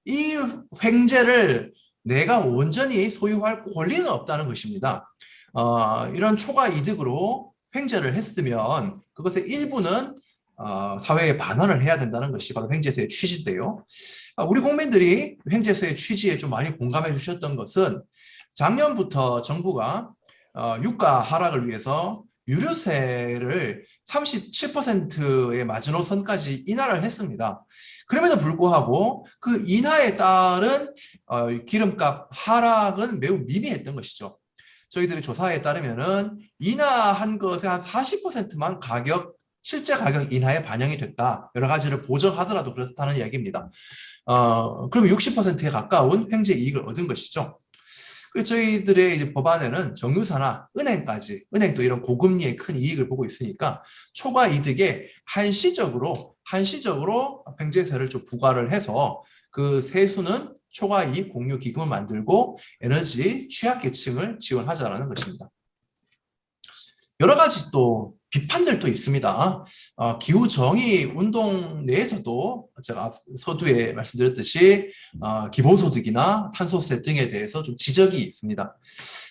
이 횡재를 내가 온전히 소유할 권리는 없다는 것입니다. 이런 초과 이득으로 횡재를 했으면 그것의 일부는 사회에 반환을 해야 된다는 것이 바로 횡재세의 취지인데요. 우리 국민들이 횡재세의 취지에 좀 많이 공감해 주셨던 것은 작년부터 정부가 유가 하락을 위해서 유류세를 37%의 마지노선까지 인하를 했습니다. 그럼에도 불구하고 그 인하에 따른 기름값 하락은 매우 미미했던 것이죠. 저희들의 조사에 따르면은 인하한 것의 한 40%만 실제 가격 인하에 반영이 됐다. 여러 가지를 보정하더라도 그렇다는 이야기입니다. 그럼 60%에 가까운 횡재 이익을 얻은 것이죠. 저희들의 이제 법안에는 정유사나 은행까지, 은행도 이런 고금리의 큰 이익을 보고 있으니까 초과 이득에 한시적으로 횡재세를 좀 부과를 해서 그 세수는 초과 이익 공유 기금을 만들고 에너지 취약계층을 지원하자라는 것입니다. 여러 가지 또 비판들도 있습니다. 기후정의 운동 내에서도 제가 서두에 말씀드렸듯이 기본소득이나 탄소세 등에 대해서 좀 지적이 있습니다.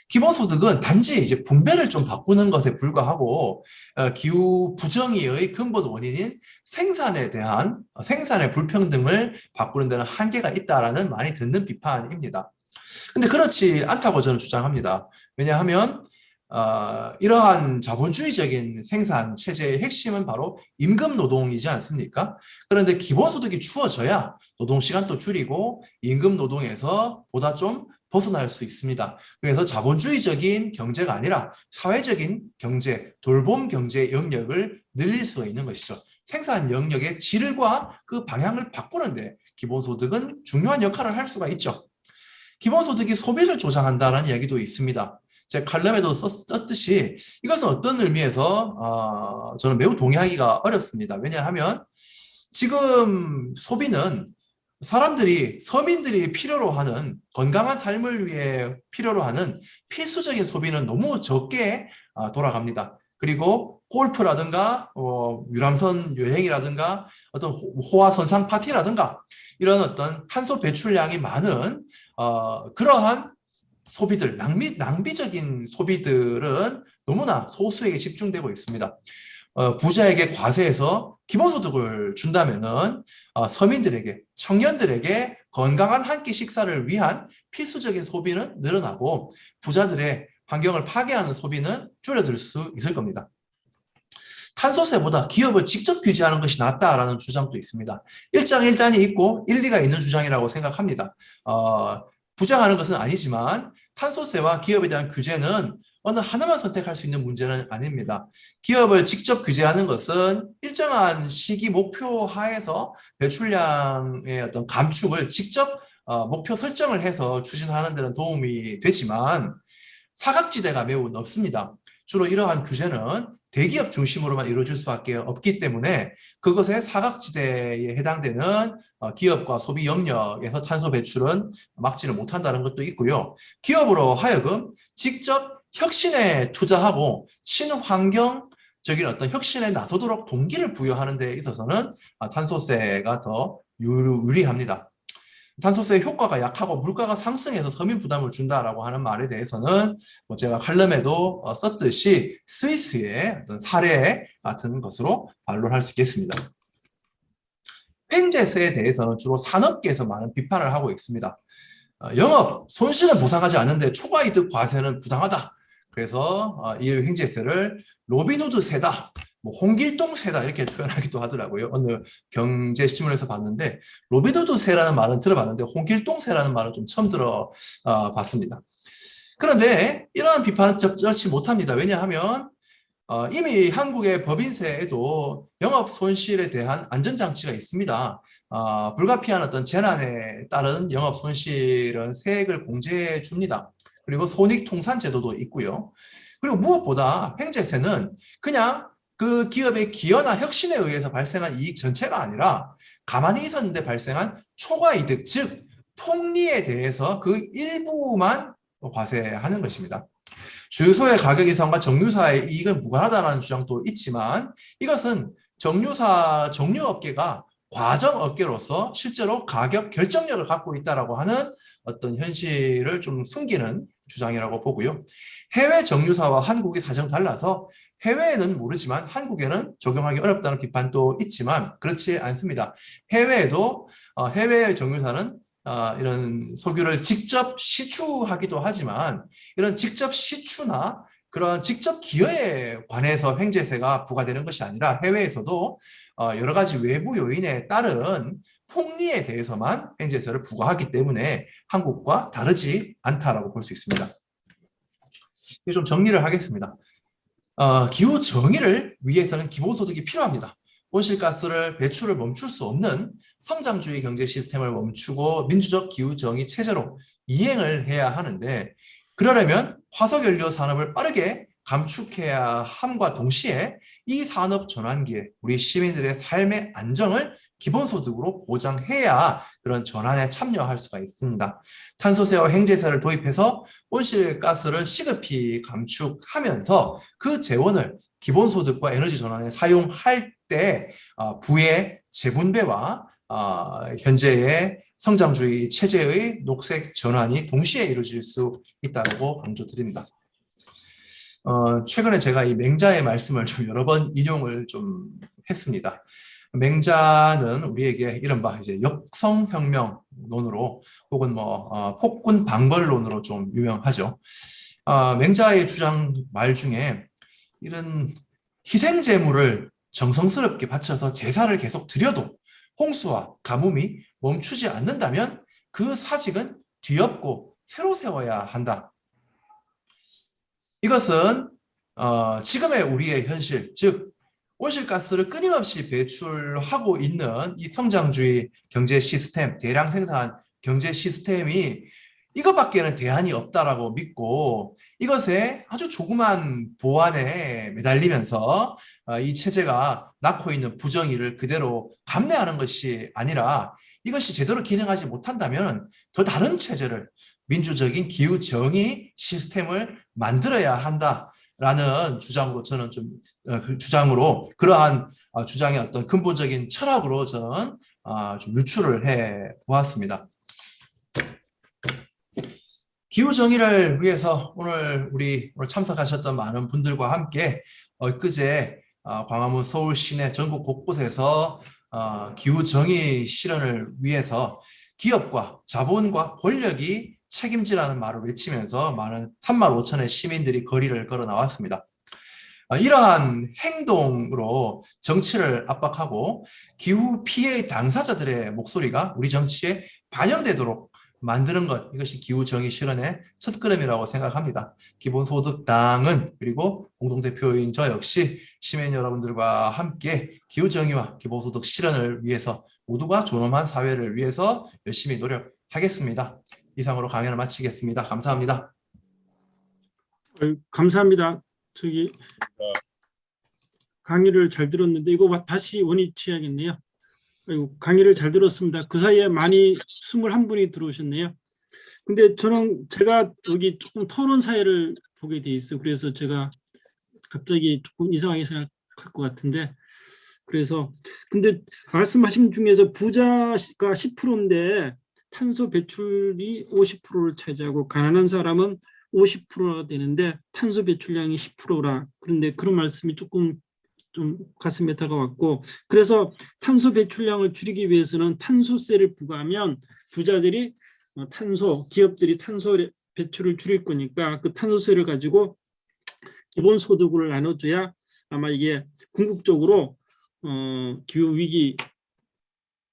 기본소득은 단지 이제 분배를 좀 바꾸는 것에 불과하고 기후 부정의의 근본 원인인 생산의 불평등을 바꾸는 데는 한계가 있다라는 많이 듣는 비판입니다. 근데 그렇지 않다고 저는 주장합니다. 왜냐하면 이러한 자본주의적인 생산 체제의 핵심은 바로 임금 노동이지 않습니까? 그런데 기본소득이 주어져야 노동시간도 줄이고 임금 노동에서 보다 좀 벗어날 수 있습니다. 그래서 자본주의적인 경제가 아니라 사회적인 경제, 돌봄 경제 영역을 늘릴 수가 있는 것이죠. 생산 영역의 질과 그 방향을 바꾸는데 기본소득은 중요한 역할을 할 수가 있죠. 기본소득이 소비를 조장한다는 이야기도 있습니다. 제 칼럼에도 썼듯이 이것은 어떤 의미에서 저는 매우 동의하기가 어렵습니다. 왜냐하면 지금 소비는 서민들이 필요로 하는 건강한 삶을 위해 필요로 하는 필수적인 소비는 너무 적게 돌아갑니다. 그리고 골프라든가 유람선 여행이라든가 어떤 호화선상 파티라든가 이런 어떤 탄소 배출량이 많은 그러한 소비들, 낭비적인 소비들은 너무나 소수에게 집중되고 있습니다. 부자에게 과세해서 기본소득을 준다면은 서민들에게, 청년들에게 건강한 한 끼 식사를 위한 필수적인 소비는 늘어나고 부자들의 환경을 파괴하는 소비는 줄어들 수 있을 겁니다. 탄소세보다 기업을 직접 규제하는 것이 낫다라는 주장도 있습니다. 일장일단이 있고 일리가 있는 주장이라고 생각합니다. 부정하는 것은 아니지만 탄소세와 기업에 대한 규제는 어느 하나만 선택할 수 있는 문제는 아닙니다. 기업을 직접 규제하는 것은 일정한 시기 목표 하에서 배출량의 어떤 감축을 직접 목표 설정을 해서 추진하는 데는 도움이 되지만 사각지대가 매우 넓습니다. 주로 이러한 규제는 대기업 중심으로만 이루어질 수밖에 없기 때문에 그것의 사각지대에 해당되는 기업과 소비 영역에서 탄소 배출은 막지를 못한다는 것도 있고요. 기업으로 하여금 직접 혁신에 투자하고 친환경적인 어떤 혁신에 나서도록 동기를 부여하는 데 있어서는 탄소세가 더 유리합니다. 탄소세의 효과가 약하고 물가가 상승해서 서민 부담을 준다라고 하는 말에 대해서는 제가 칼럼에도 썼듯이 스위스의 어떤 사례 같은 것으로 반론할 수 있겠습니다. 횡재세에 대해서는 주로 산업계에서 많은 비판을 하고 있습니다. 영업 손실은 보상하지 않는데 초과이득 과세는 부당하다. 그래서 이 횡재세를 로빈후드세다. 홍길동세다 이렇게 표현하기도 하더라고요. 어느 경제신문에서 봤는데 로빈후드세라는 말은 들어봤는데 홍길동세라는 말은 좀 처음 들어봤습니다. 그런데 이러한 비판은 적절치 못합니다. 왜냐하면 이미 한국의 법인세에도 영업 손실에 대한 안전장치가 있습니다. 불가피한 어떤 재난에 따른 영업 손실은 세액을 공제해 줍니다. 그리고 손익통산제도도 있고요. 그리고 무엇보다 횡재세는 그냥 그 기업의 기여나 혁신에 의해서 발생한 이익 전체가 아니라 가만히 있었는데 발생한 초과이득, 즉 폭리에 대해서 그 일부만 과세하는 것입니다. 주유소의 가격 인상과 정유사의 이익은 무관하다는 주장도 있지만 이것은 정유업계가 과정업계로서 실제로 가격 결정력을 갖고 있다고 하는 어떤 현실을 좀 숨기는 주장이라고 보고요. 해외 정유사와 한국이 사정 달라서 해외에는 모르지만 한국에는 적용하기 어렵다는 비판도 있지만 그렇지 않습니다. 해외에도 해외 정유사는 이런 석유를 직접 시추하기도 하지만 이런 직접 시추나 그런 직접 기여에 관해서 횡재세가 부과되는 것이 아니라 해외에서도 여러 가지 외부 요인에 따른 폭리에 대해서만 횡재세를 부과하기 때문에 한국과 다르지 않다라고 볼 수 있습니다. 좀 정리를 하겠습니다. 기후 정의를 위해서는 기본소득이 필요합니다. 온실가스를 배출을 멈출 수 없는 성장주의 경제 시스템을 멈추고 민주적 기후 정의 체제로 이행을 해야 하는데 그러려면 화석연료 산업을 빠르게 감축해야 함과 동시에 이 산업 전환기에 우리 시민들의 삶의 안정을 기본소득으로 보장해야 그런 전환에 참여할 수가 있습니다. 탄소세와 횡재세를 도입해서 온실가스를 시급히 감축하면서 그 재원을 기본소득과 에너지 전환에 사용할 때 부의 재분배와 현재의 성장주의 체제의 녹색 전환이 동시에 이루어질 수 있다고 강조드립니다. 최근에 제가 이 맹자의 말씀을 좀 여러 번 인용을 좀 했습니다. 맹자는 우리에게 이른바 이제 역성혁명론으로 혹은 폭군 방벌론으로 좀 유명하죠. 맹자의 주장 말 중에 이런 희생제물을 정성스럽게 바쳐서 제사를 계속 드려도 홍수와 가뭄이 멈추지 않는다면 그 사직은 뒤엎고 새로 세워야 한다. 이것은 지금의 우리의 현실, 즉 온실가스를 끊임없이 배출하고 있는 이 성장주의 경제 시스템, 대량 생산 경제 시스템이 이것밖에는 대안이 없다라고 믿고 이것에 아주 조그만 보완에 매달리면서 이 체제가 낳고 있는 부정의를 그대로 감내하는 것이 아니라 이것이 제대로 기능하지 못한다면 더 다른 체제를 민주적인 기후 정의 시스템을 만들어야 한다라는 주장으로 저는 주장으로 그러한 주장의 어떤 근본적인 철학으로 저는 좀 유추를 해 보았습니다. 기후 정의를 위해서 오늘 참석하셨던 많은 분들과 함께 엊그제 광화문 서울 시내 전국 곳곳에서 기후 정의 실현을 위해서 기업과 자본과 권력이 책임지라는 말을 외치면서 많은 35,000의 시민들이 거리를 걸어 나왔습니다. 이러한 행동으로 정치를 압박하고 기후 피해 당사자들의 목소리가 우리 정치에 반영되도록 만드는 것, 이것이 기후 정의 실현의 첫걸음이라고 생각합니다. 기본소득당은 그리고 공동대표인 저 역시 시민 여러분들과 함께 기후 정의와 기본소득 실현을 위해서 모두가 존엄한 사회를 위해서 열심히 노력하겠습니다. 이상으로 강연을 마치겠습니다. 감사합니다. 감사합니다. 강의를 잘 들었는데 이거 다시 원위치해야겠네요. 강의를 잘 들었습니다. 그 사이에 많이 21분이 들어오셨네요. 근데 제가 여기 조금 토론 사회를 보게 돼 있어요. 그래서 제가 갑자기 조금 이상하게 생각할 것 같은데 근데 말씀하신 중에서 부자가 10%인데 탄소 배출이 50%를 차지하고 가난한 사람은 50%가 되는데 탄소 배출량이 10%라. 그런데 그런 말씀이 조금 좀 가슴에 다가왔고, 그래서 탄소 배출량을 줄이기 위해서는 탄소세를 부과하면 부자들이 기업들이 탄소 배출을 줄일 거니까 그 탄소세를 가지고 기본소득을 나눠줘야 아마 이게 궁극적으로 기후 위기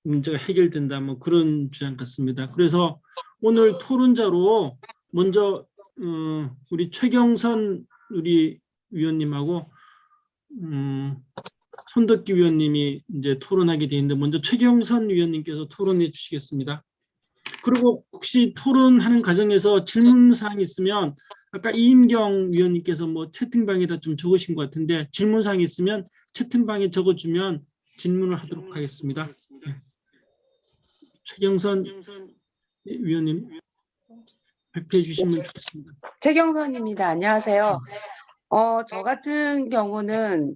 문제가 해결된다, 그런 주장 같습니다. 그래서 오늘 토론자로 먼저 우리 최경선 우리 위원님하고 손덕기 위원님이 이제 토론하게 돼 있는데 먼저 최경선 위원님께서 토론해 주시겠습니다. 그리고 혹시 토론하는 과정에서 질문 사항이 있으면 아까 이인경 위원님께서 채팅방에다 좀 적으신 것 같은데 질문 사항이 있으면 채팅방에 적어주면 질문을 하도록 하겠습니다. 네. 최경선 위원님 발표해 주시면 좋겠습니다. 최경선입니다. 안녕하세요. 저 같은 경우는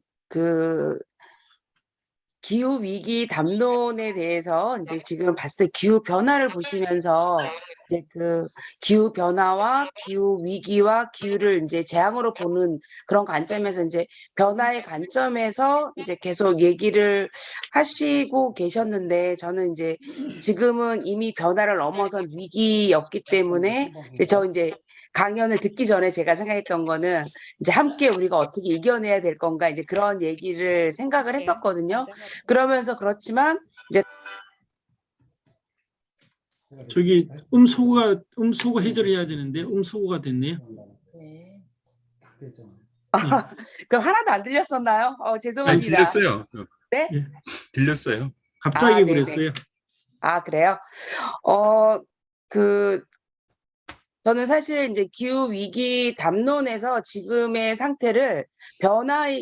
기후 위기 담론에 대해서 이제 지금 봤을 때 기후 변화를 보시면서 이제 그 기후 변화와 기후 위기와 기후를 이제 재앙으로 보는 그런 관점에서 이제 변화의 관점에서 이제 계속 얘기를 하시고 계셨는데, 저는 이제 지금은 이미 변화를 넘어선 위기였기 때문에 저 이제 강연을 듣기 전에 제가 생각했던 거는 이제 함께 우리가 어떻게 이겨내야 될 건가, 이제 그런 얘기를 생각을 했었거든요. 그러면서 그렇지만 이제 저기 음소거 해결해야 되는데 음소거가 됐네요. 그럼 하나도 안 들렸었나요? 아니, 죄송합니다. 들렸어요. 네? 예. 들렸어요. 갑자기 네네. 그랬어요. 아, 그래요? 그, 저는 사실 이제 기후 위기 담론에서 지금의 상태를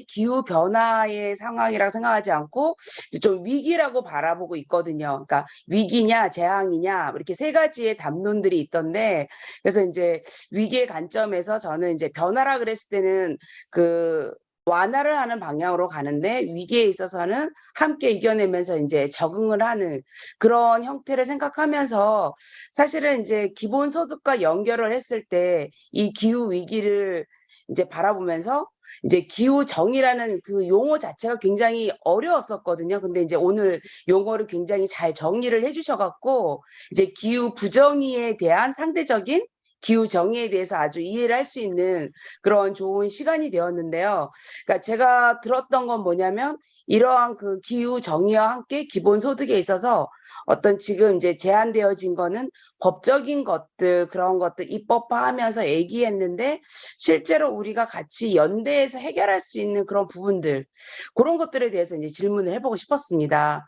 기후 변화의 상황이라고 생각하지 않고 이제 좀 위기라고 바라보고 있거든요. 그러니까 위기냐 재앙이냐 이렇게 세 가지의 담론들이 있던데, 그래서 이제 위기의 관점에서 저는 이제 변화라 그랬을 때는 그 완화를 하는 방향으로 가는데, 위기에 있어서는 함께 이겨내면서 이제 적응을 하는 그런 형태를 생각하면서, 사실은 이제 기본소득과 연결을 했을 때 이 기후 위기를 이제 바라보면서 이제 기후 정의라는 그 용어 자체가 굉장히 어려웠었거든요. 근데 이제 오늘 용어를 굉장히 잘 정리를 해주셔갖고 이제 기후 부정의에 대한 상대적인 기후 정의에 대해서 아주 이해를 할 수 있는 그런 좋은 시간이 되었는데요. 그러니까 제가 들었던 건 뭐냐면, 이러한 그 기후 정의와 함께 기본소득에 있어서 어떤 지금 이제 제한되어진 거는 법적인 것들, 그런 것들 입법화하면서 얘기했는데, 실제로 우리가 같이 연대해서 해결할 수 있는 그런 부분들, 그런 것들에 대해서 이제 질문을 해보고 싶었습니다.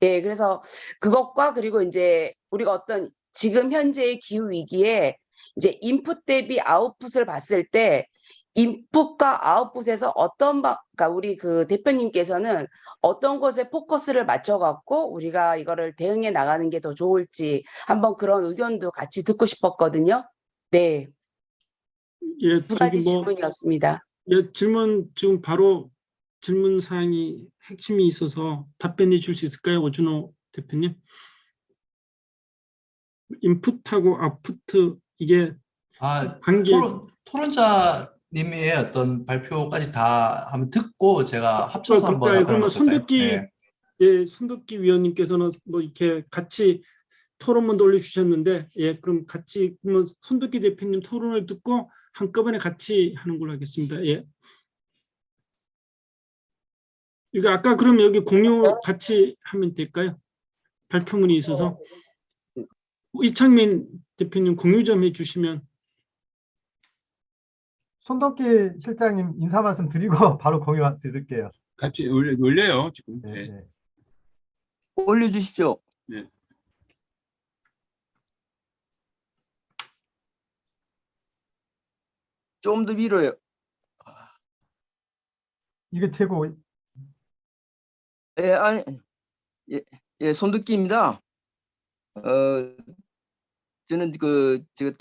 예, 그래서 그것과 그리고 이제 우리가 어떤 지금 현재의 기후 위기에 이제 인풋 대비 아웃풋을 봤을 때, 인풋과 아웃풋에서 그러니까 우리 그 대표님께서는 어떤 것에 포커스를 맞춰갖고 우리가 이거를 대응해 나가는 게 더 좋을지 한번 그런 의견도 같이 듣고 싶었거든요. 네, 예, 두 가지 저기 뭐 질문이었습니다. 예, 지금 바로 질문 사항이 핵심이 있어서 답변해 줄 수 있을까요, 오준호 대표님? 인풋하고 아웃풋 이게 관계 토론자님의 어떤 발표까지 다 한번 듣고 제가 합쳐서 한번 답변을 그러면 해볼까요? 네. 손덕기 위원님께서는 뭐 이렇게 같이 토론문도 올려주셨는데, 예, 그럼 같이 뭐 손덕기 대표님 토론을 듣고 한꺼번에 같이 하는 걸로 하겠습니다. 예. 이거 아까 그럼 여기 공유 같이 하면 될까요? 발표문이 있어서 이창민 대표님 공유 좀 해주시면. 손덕기 실장님 인사 말씀 드리고 바로 공유 드릴게요. 같이 올려요 지금. 네, 네. 네. 올려주십시오. 네. 좀 더 밀어요. 이게 최고. 예, 아니, 예, 손듣기입니다. 저는 제가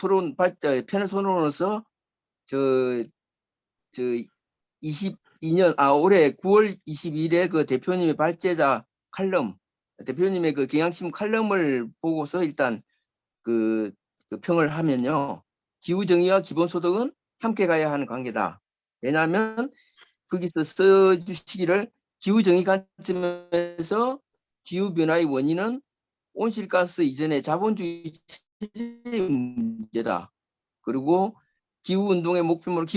패널 토론으로서 저 22년 올해 9월 22일에 그 대표님의 발제자 칼럼, 대표님의 그 경향신문 칼럼을 보고서 일단 그 평을 하면요, 기후 정의와 기본소득은 함께 가야 하는 관계다. 왜냐하면 거기서 써주시기를 기후 정의 관점에서 기후 변화의 원인은 온실가스 이전의 자본주의 체제의 문제다. 그리고 기후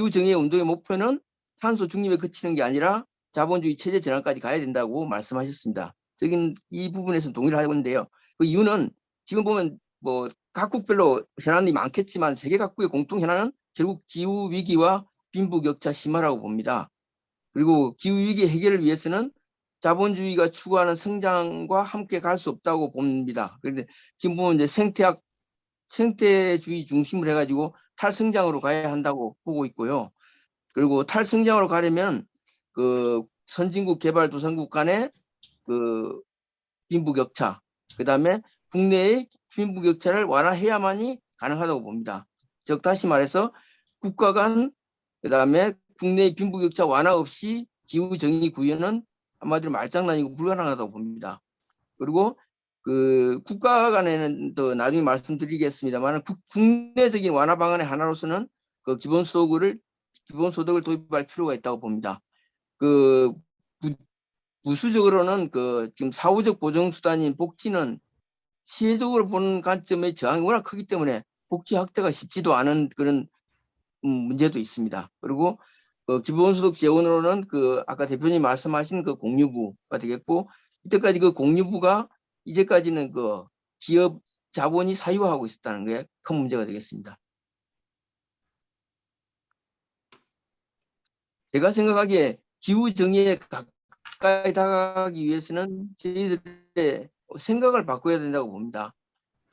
정의의 운동의 목표는 탄소 중립에 그치는 게 아니라 자본주의 체제 전환까지 가야 된다고 말씀하셨습니다. 저긴 이 부분에서 동의를 하고 있는데요. 그 이유는 지금 보면 뭐 각국별로 현안이 많겠지만 세계 각국의 공통 현안은 결국 기후 위기와 빈부격차 심화라고 봅니다. 그리고 기후 위기 해결을 위해서는 자본주의가 추구하는 성장과 함께 갈 수 없다고 봅니다. 그런데 지금 보면 이제 생태주의 중심으로 해가지고 탈성장으로 가야 한다고 보고 있고요. 그리고 탈성장으로 가려면 그 선진국 개발도상국 간의 그 빈부격차, 그다음에 국내의 빈부격차를 완화해야만이 가능하다고 봅니다. 즉 다시 말해서 국가 간, 그다음에 국내의 빈부격차 완화 없이 기후 정의 구현은 한마디로 말장난이고 불가능하다고 봅니다. 그리고 그 국가 간에는 또 나중에 말씀드리겠습니다만 국내적인 완화 방안의 하나로서는 그 기본소득을 도입할 필요가 있다고 봅니다. 그 부수적으로는 그 지금 사후적 보정수단인 복지는 시혜적으로 보는 관점의 저항이 워낙 크기 때문에 복지 확대가 쉽지도 않은 그런 문제도 있습니다. 그리고 기본소득 재원으로는 그 아까 대표님 말씀하신 그 공유부가 되겠고, 이때까지 그 공유부가 이제까지는 그 기업 자본이 사유화하고 있었다는 게 큰 문제가 되겠습니다. 제가 생각하기에 기후 정의에 가까이 다가가기 위해서는 저희들의 생각을 바꿔야 된다고 봅니다.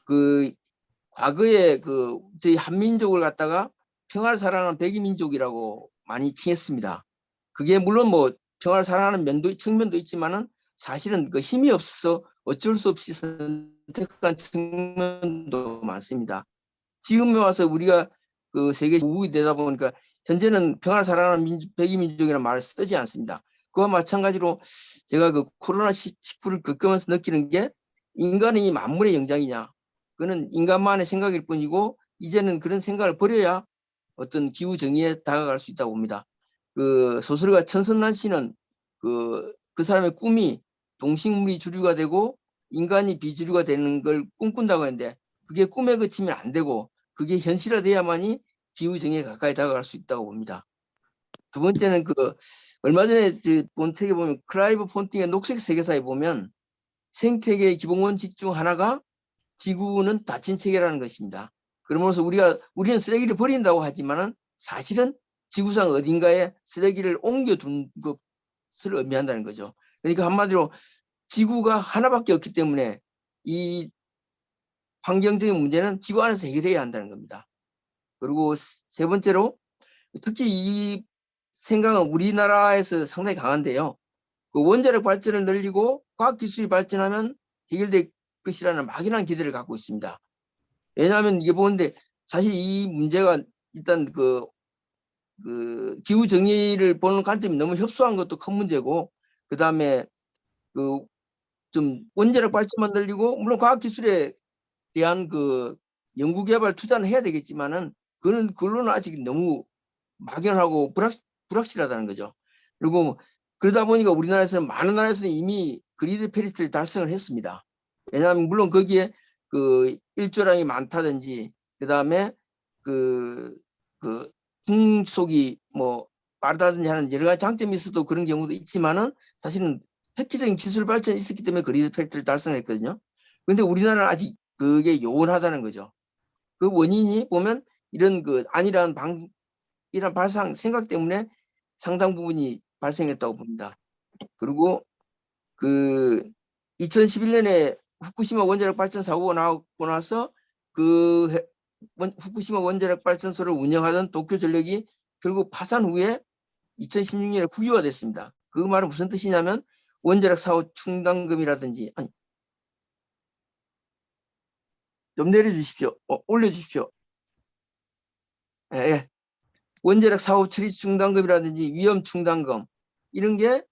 그 과거에 그 저희 한민족을 갖다가 평화를 사랑하는 백이민족이라고 많이 칭했습니다. 그게 물론 뭐 평화를 사랑하는 측면도 있지만은 사실은 그 힘이 없어서 어쩔 수 없이 선택한 측면도 많습니다. 지금에 와서 우리가 그 세계 우국이 되다 보니까 현재는 평화를 사랑하는 백이민족이라는 말을 쓰지 않습니다. 그와 마찬가지로 제가 그 코로나19를 겪으면서 느끼는 게 인간이 만물의 영장이냐, 그는 인간만의 생각일 뿐이고 이제는 그런 생각을 버려야 어떤 기후 정의에 다가갈 수 있다고 봅니다. 그 소설가 천선란 씨는 그 사람의 꿈이 동식물이 주류가 되고 인간이 비주류가 되는 걸 꿈꾼다고 했는데, 그게 꿈에 그치면 안 되고 그게 현실화돼야만이 기후 정의에 가까이 다가갈 수 있다고 봅니다. 두 번째는 그 얼마 전에 본 책에 보면 클라이브 폰팅의 녹색 세계사에 보면 생태계의 기본 원칙 중 하나가 지구는 닫힌 체계라는 것입니다. 그러면서 우리는 쓰레기를 버린다고 하지만은 사실은 지구상 어딘가에 쓰레기를 옮겨둔 것을 의미한다는 거죠. 그러니까 한마디로 지구가 하나밖에 없기 때문에 이 환경적인 문제는 지구 안에서 해결해야 한다는 겁니다. 그리고 세 번째로, 특히 이 생각은 우리나라에서 상당히 강한데요. 그 원자력 발전을 늘리고 과학기술이 발전하면 해결될 것이라는 막연한 기대를 갖고 있습니다. 왜냐하면 이게 보는데 사실 이 문제가 일단 그 기후 정의를 보는 관점이 너무 협소한 것도 큰 문제고, 그 다음에 그 좀 원자력 발전만 늘리고 물론 과학기술에 대한 그 연구개발 투자는 해야 되겠지만은 그걸로는 아직 너무 막연하고 불확실하다는 거죠. 그리고 그러다 보니까 우리나라에서는 많은 나라에서는 이미 그리드 페리티를 달성을 했습니다. 왜냐하면 물론 거기에 그 일조량이 많다든지 그 다음에 그 풍속이 뭐 빠르다든지 하는 여러 가지 장점이 있어도 그런 경우도 있지만은 사실은 획기적인 기술 발전이 있었기 때문에 그리드 페리티를 달성했거든요. 그런데 우리나라는 아직 그게 요원하다는 거죠. 그 원인이 보면 이런 그 안일한 이런 생각 때문에 상당 부분이 발생했다고 봅니다. 그리고 그 2011년에 후쿠시마 원자력 발전 사고가 나고 나서 그 후쿠시마 원자력 발전소를 운영하던 도쿄전력이 결국 파산 후에 2016년에 국유화됐습니다. 그 말은 무슨 뜻이냐면 원자력 사고 충당금이라든지, 아니, 좀 내려주십시오. 올려주십시오. 예. 원자력 사고 처리 충당금이라든지 위험 충당금, 이런 게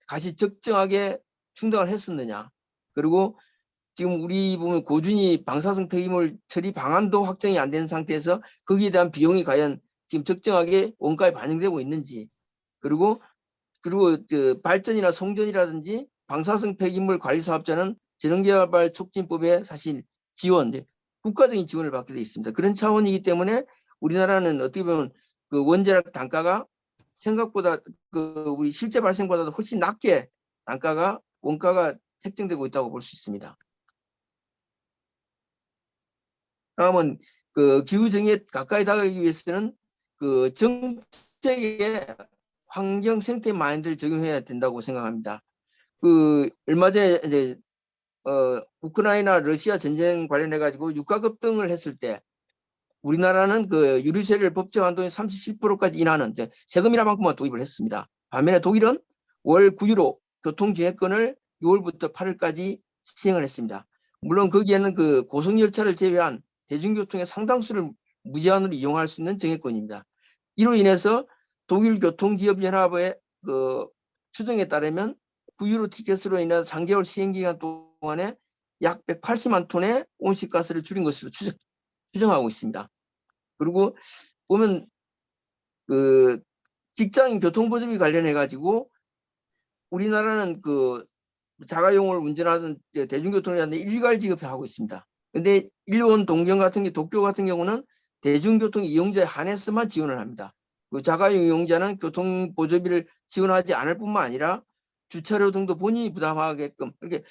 다시 적정하게 충당을 했었느냐. 그리고 지금 우리 보면 고준위 방사성 폐기물 처리 방안도 확정이 안 된 상태에서 거기에 대한 비용이 과연 지금 적정하게 원가에 반영되고 있는지, 그리고 발전이나 송전이라든지 방사성 폐기물 관리 사업자는 재능개발 촉진법에 사실 국가적인 지원을 받게 돼 있습니다. 그런 차원이기 때문에 우리나라는 어떻게 보면 그 원자력 단가가 생각보다 우리 실제 발생보다도 훨씬 낮게 원가가 책정되고 있다고 볼 수 있습니다. 다음은 그 기후 정의에 가까이 다가가기 위해서는 그 정책의 환경 생태 마인드를 적용해야 된다고 생각합니다. 그 얼마 전에 이제 우크라이나 러시아 전쟁 관련해 가지고 유가 급등을 했을 때 우리나라는 그 유류세를 법정 한도의 37%까지 인하는 세금이란 만큼만 도입을 했습니다. 반면에 독일은 월 9유로 교통기획권을 6월부터 8월까지 시행을 했습니다. 물론 거기에는 그 고속열차를 제외한 대중교통의 상당수를 무제한으로 이용할 수 있는 정액권입니다. 이로 인해서 독일 교통기업연합의 그 추정에 따르면 9유로 티켓으로 인한 3개월 시행기간 동안에 약 180만 톤의 온실가스를 줄인 것으로 추정하고 있습니다. 그리고 보면 그 직장인 교통보조비 관련해 가지고 우리나라는 그 자가용을 운전하는 대중교통이라는 일괄 지급하고 있습니다. 근데 일본 동경 같은 도쿄 같은 경우는 대중교통 이용자에 한해서만 지원을 합니다. 그 자가용 이용자는 교통보조비를 지원하지 않을 뿐만 아니라 주차료 등도 본인이 부담하게끔, 이렇게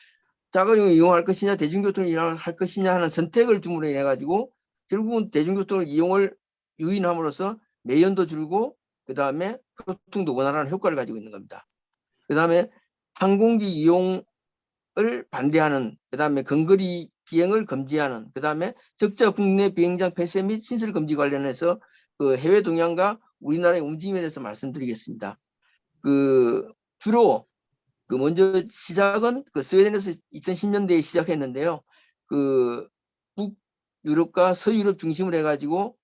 자가용 이용할 것이냐 대중교통을 이용할 것이냐 하는 선택을 줌으로 인해 가지고 결국은 대중교통을 이용을 유인함으로써 매연도 줄고 그 다음에 교통도 원활한 효과를 가지고 있는 겁니다. 그 다음에 항공기 이용을 반대하는, 그 다음에 근거리 비행을 금지하는, 그 다음에 적자 국내 비행장 폐쇄 및 신설 금지 관련해서 그 해외 동향과 우리나라의 움직임에 대해서 말씀드리겠습니다. 그 주로 그 먼저 시작은 그 스웨덴에서 2010년대에 시작했는데요. 그 북유럽과 서유럽 중심으로 해가지고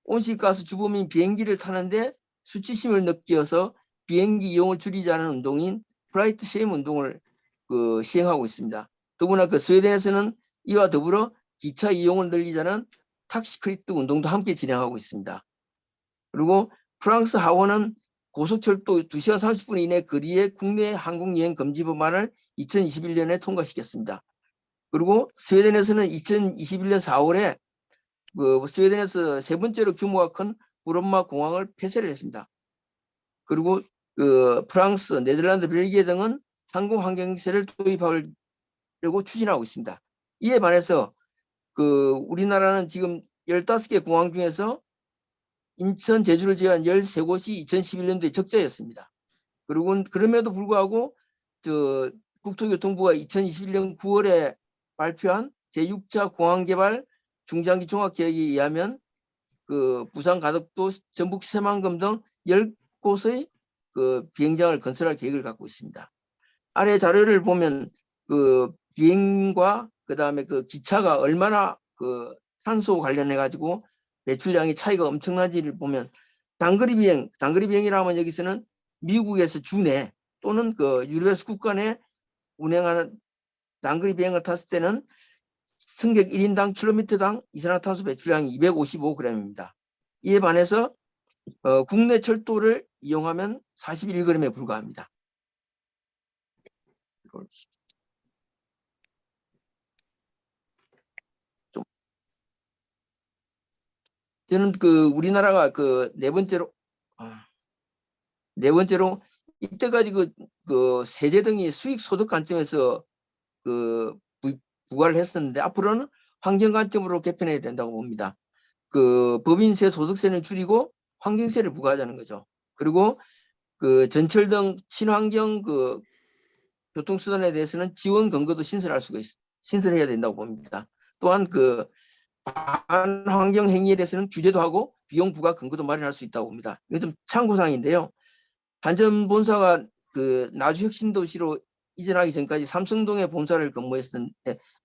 온실가스 주범인 비행기를 타는데 수치심을 느껴서 비행기 이용을 줄이자는 운동인 프라이트 쉐임 운동을 그 시행하고 있습니다. 더구나 그 스웨덴에서는 이와 더불어 기차 이용을 늘리자는 탁시크리트 운동도 함께 진행하고 있습니다. 그리고 프랑스 하원은 고속철도 2시간 30분 이내 거리의 국내 항공여행 금지 법안을 2021년에 통과시켰습니다. 그리고 스웨덴에서는 2021년 4월에 그 스웨덴에서 세 번째로 규모가 큰 브롬마 공항을 폐쇄를 했습니다. 그리고 그 프랑스, 네덜란드, 벨기에 등은 항공 환경세를 도입하려고 추진하고 있습니다. 이에 반해서 그 우리나라는 지금 15개 공항 중에서 인천, 제주를 제외한 13곳이 2011년도에 적자였습니다. 그리고 그럼에도 불구하고 저 국토교통부가 2021년 9월에 발표한 제6차 공항개발 중장기 종합계획에 의하면 그 부산 가덕도, 전북 새만금 등 10곳의 그 비행장을 건설할 계획을 갖고 있습니다. 아래 자료를 보면 그 비행과 그 다음에 그 기차가 얼마나 그 탄소 관련해 가지고 배출량의 차이가 엄청난지를 보면 단거리 비행이라면 여기서는 미국에서 주내 또는 그 유럽에서 국가 내 운행하는 단거리 비행을 탔을 때는 승객 1인당 킬로미터당 이산화탄소 배출량이 255g입니다. 이에 반해서 국내 철도를 이용하면 41g에 불과합니다. 저는 그 우리나라가 그 네 번째로 이때까지 그 세제 등이 수익 소득 관점에서 그 부과를 했었는데 앞으로는 환경 관점으로 개편해야 된다고 봅니다. 그 법인세, 소득세는 줄이고 환경세를 부과하자는 거죠. 그리고 그 전철 등 친환경 그 교통수단에 대해서는 지원 근거도 신설해야 된다고 봅니다. 또한 그 반환경 행위에 대해서는 규제도 하고 비용 부과 근거도 마련할 수 있다고 봅니다. 이거 좀 참고사항인데요. 한전 본사가 그 나주 혁신도시로 이전하기 전까지 삼성동에 본사를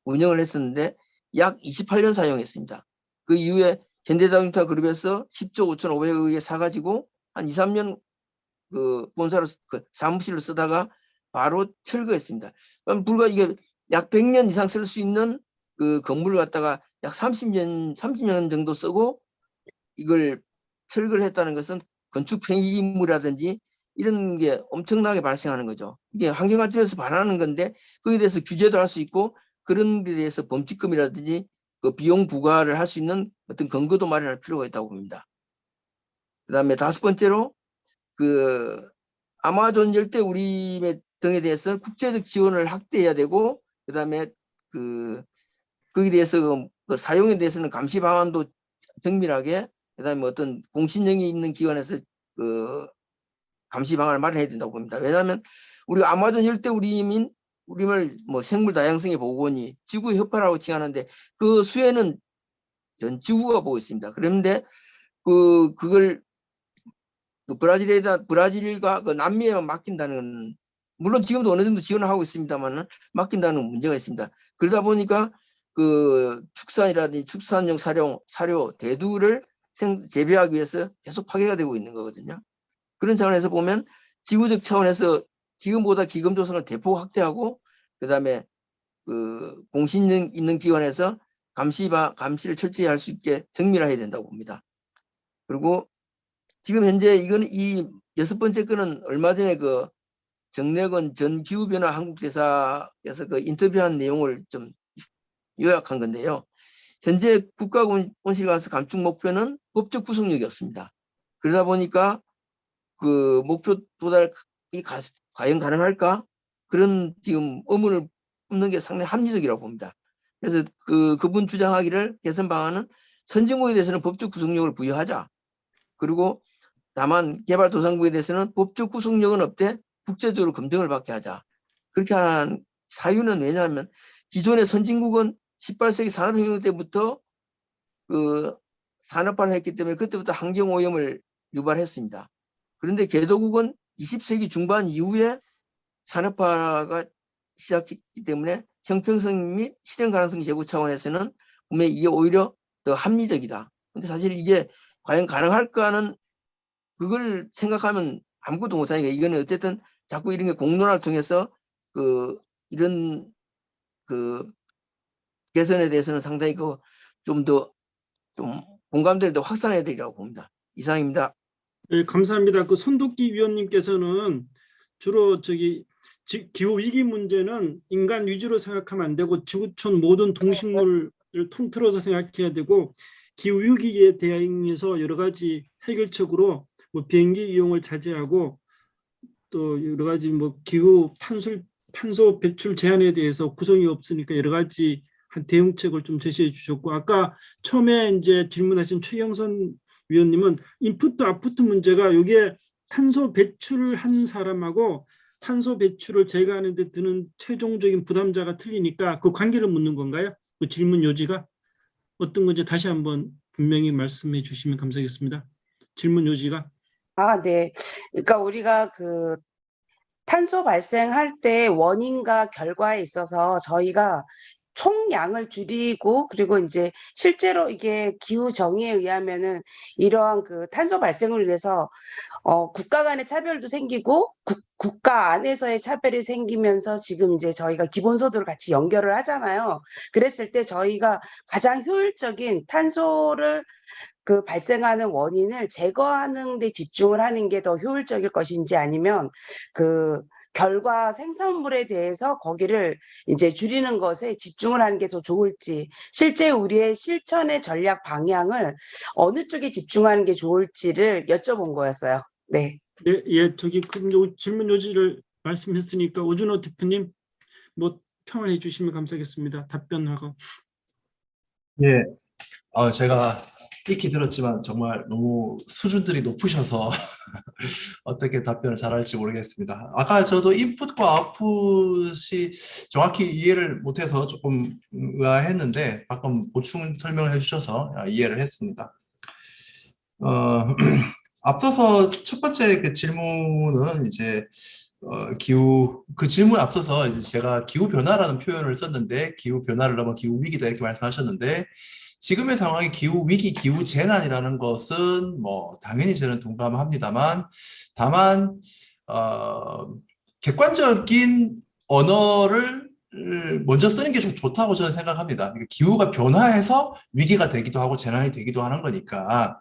운영을 했었는데 약 28년 사용했습니다. 그 이후에 현대자동차 그룹에서 10조 5,500억에 사가지고 한 2, 3년 그 본사로 그 사무실로 쓰다가 바로 철거했습니다. 그럼 불과 이게 약 100년 이상 쓸 수 있는 그 건물을 갖다가 약 30년 정도 쓰고 이걸 철거를 했다는 것은 건축 폐기물이라든지 이런 게 엄청나게 발생하는 거죠. 이게 환경 관점에서 반하는 건데 거기에 대해서 규제도 할 수 있고 그런 데 대해서 범칙금이라든지 그 비용 부과를 할 수 있는 어떤 근거도 마련할 필요가 있다고 봅니다. 그다음에 5번째로 그 아마존 열대 우림 등에 대해서 국제적 지원을 확대해야 되고 그다음에 거기에 대해서 그 사용에 대해서는 감시 방안도 정밀하게 그다음에 어떤 공신력이 있는 기관에서 그 감시 방안을 마련해야 된다고 봅니다. 왜냐하면 우리 아마존 열대 우림을 뭐 생물 다양성의 보호원이 지구의 협파라고 칭하는데 그 수혜는 전 지구가 보고 있습니다. 그런데 그걸 브라질과 그 남미에만 맡긴다는, 물론 지금도 어느 정도 지원을 하고 있습니다만 맡긴다는 문제가 있습니다. 그러다 보니까 그 축산이라든지 축산용 사료, 대두를 재배하기 위해서 계속 파괴가 되고 있는 거거든요. 그런 차원에서 보면 지구적 차원에서 지금보다 기금 조성을 대폭 확대하고 그다음에 그 공신 있는 기관에서 감시를 철저히 할 수 있게 정밀화해야 된다고 봅니다. 그리고 지금 현재 이 6번째 건은 얼마 전에 그 정래건 전 기후변화 한국대사에서 그 인터뷰한 내용을 좀 요약한 건데요. 현재 국가온실가스 감축 목표는 법적 구속력이 없습니다. 그러다 보니까 그 목표 도달이 과연 가능할까? 그런 지금 의문을 품는 게 상당히 합리적이라고 봅니다. 그래서 그분 주장하기를 개선 방안은 선진국에 대해서는 법적 구속력을 부여하자. 그리고 다만 개발도상국에 대해서는 법적 구속력은 없대 국제적으로 검증을 받게 하자. 그렇게 한 사유는 왜냐하면 기존의 선진국은 18세기 산업혁명 때부터 그 산업화를 했기 때문에 그때부터 환경오염을 유발했습니다. 그런데 개도국은 20세기 중반 이후에 산업화가 시작했기 때문에 형평성 및 실현 가능성 제고 차원에서는 분명히 이게 오히려 더 합리적이다. 근데 사실 이게 과연 가능할까는 그걸 생각하면 아무것도 못하니까 이거는 어쨌든 자꾸 이런 게 공론화를 통해서 이런 개선에 대해서는 상당히 좀 더 공감대를 더 확산해야 되리라고 봅니다. 이상입니다. 네, 감사합니다. 그 손도끼 위원님께서는 주로 기후 위기 문제는 인간 위주로 생각하면 안 되고 지구촌 모든 동식물을 통틀어서 생각해야 되고 기후 위기에 대응해서 여러 가지 해결책으로 뭐 비행기 이용을 자제하고 또 여러 가지 뭐 기후 탄소 배출 제한에 대해서 구성이 없으니까 여러 가지 한 대응책을 좀 제시해 주셨고 아까 처음에 이제 질문하신 최영선 위원님은 인풋도 아웃풋 문제가 이게 탄소 배출을 한 사람하고 탄소 배출을 제거하는 데 드는 최종적인 부담자가 틀리니까 그 관계를 묻는 건가요? 그 질문 요지가 어떤 건지 다시 한번 분명히 말씀해 주시면 감사하겠습니다. 질문 요지가. 네. 그러니까 우리가 그 탄소 발생할 때 원인과 결과에 있어서 저희가 총량을 줄이고 그리고 이제 실제로 이게 기후 정의에 의하면은 이러한 그 탄소 발생을 위해서 국가 간의 차별도 생기고 국가 안에서의 차별이 생기면서 지금 이제 저희가 기본소득을 같이 연결을 하잖아요. 그랬을 때 저희가 가장 효율적인 탄소를 그 발생하는 원인을 제거하는 데 집중을 하는 게 더 효율적일 것인지 아니면 그 결과 생산물에 대해서 거기를 이제 줄이는 것에 집중을 하는 게 더 좋을지 실제 우리의 실천의 전략 방향을 어느 쪽에 집중하는 게 좋을지를 여쭤본 거였어요. 네. 네, 그럼 질문 요지를 말씀했으니까 오준호 대표님 뭐 평을 해주시면 감사하겠습니다. 답변하고. 예, 제가 익히 들었지만 정말 너무 수준들이 높으셔서 어떻게 답변을 잘할지 모르겠습니다. 아까 저도 인풋과 아웃풋이 정확히 이해를 못해서 조금 의아했는데 방금 보충 설명을 해주셔서 이해를 했습니다. 앞서서 첫 번째 그 질문은 이제 그 질문 앞서서 제가 기후 변화라는 표현을 썼는데 기후 변화를 넘어 기후 위기다 이렇게 말씀하셨는데 지금의 상황이 기후 위기, 기후 재난이라는 것은 뭐 당연히 저는 동감합니다만 다만 객관적인 언어를 먼저 쓰는 게 좀 좋다고 저는 생각합니다. 기후가 변화해서 위기가 되기도 하고 재난이 되기도 하는 거니까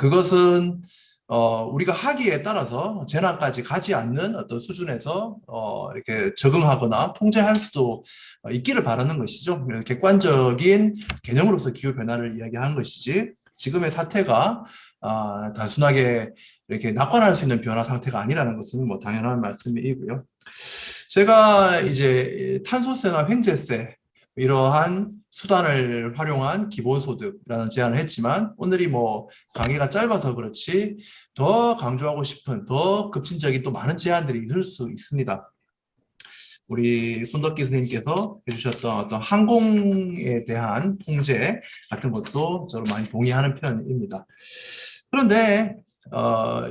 그것은 우리가 하기에 따라서 재난까지 가지 않는 어떤 수준에서 이렇게 적응하거나 통제할 수도 있기를 바라는 것이죠. 객관적인 개념으로서 기후 변화를 이야기하는 것이지 지금의 사태가 단순하게 이렇게 낙관할 수 있는 변화 상태가 아니라는 것은 뭐 당연한 말씀이고요. 제가 이제 탄소세나 횡재세 이러한 수단을 활용한 기본소득이라는 제안을 했지만 오늘이 뭐 강의가 짧아서 그렇지 더 강조하고 싶은 더 급진적인 또 많은 제안들이 있을 수 있습니다. 우리 손덕기 선생님께서 해주셨던 어떤 항공에 대한 통제 같은 것도 저는 많이 동의하는 편입니다. 그런데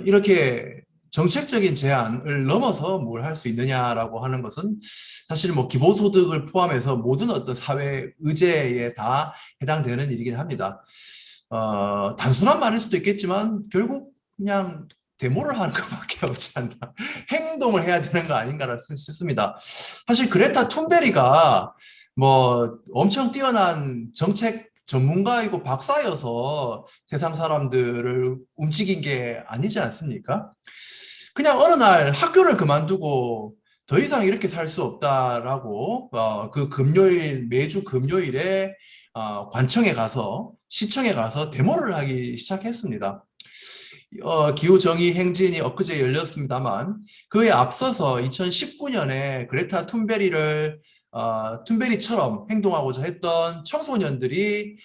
이렇게 정책적인 제안을 넘어서 뭘 할 수 있느냐라고 하는 것은 사실 뭐 기본소득을 포함해서 모든 어떤 사회 의제에 다 해당되는 일이긴 합니다. 단순한 말일 수도 있겠지만 결국 그냥 데모를 하는 것밖에 없지 않나. 행동을 해야 되는 거 아닌가라 싶습니다. 사실 그레타 툰베리가 뭐 엄청 뛰어난 정책 전문가이고 박사여서 세상 사람들을 움직인 게 아니지 않습니까? 그냥 어느 날 학교를 그만두고 더 이상 이렇게 살 수 없다라고 그 금요일 매주 금요일에 관청에 가서 시청에 가서 데모를 하기 시작했습니다. 기후정의 행진이 엊그제 열렸습니다만 그에 앞서서 2019년에 그레타 툰베리처럼 행동하고자 했던 청소년들이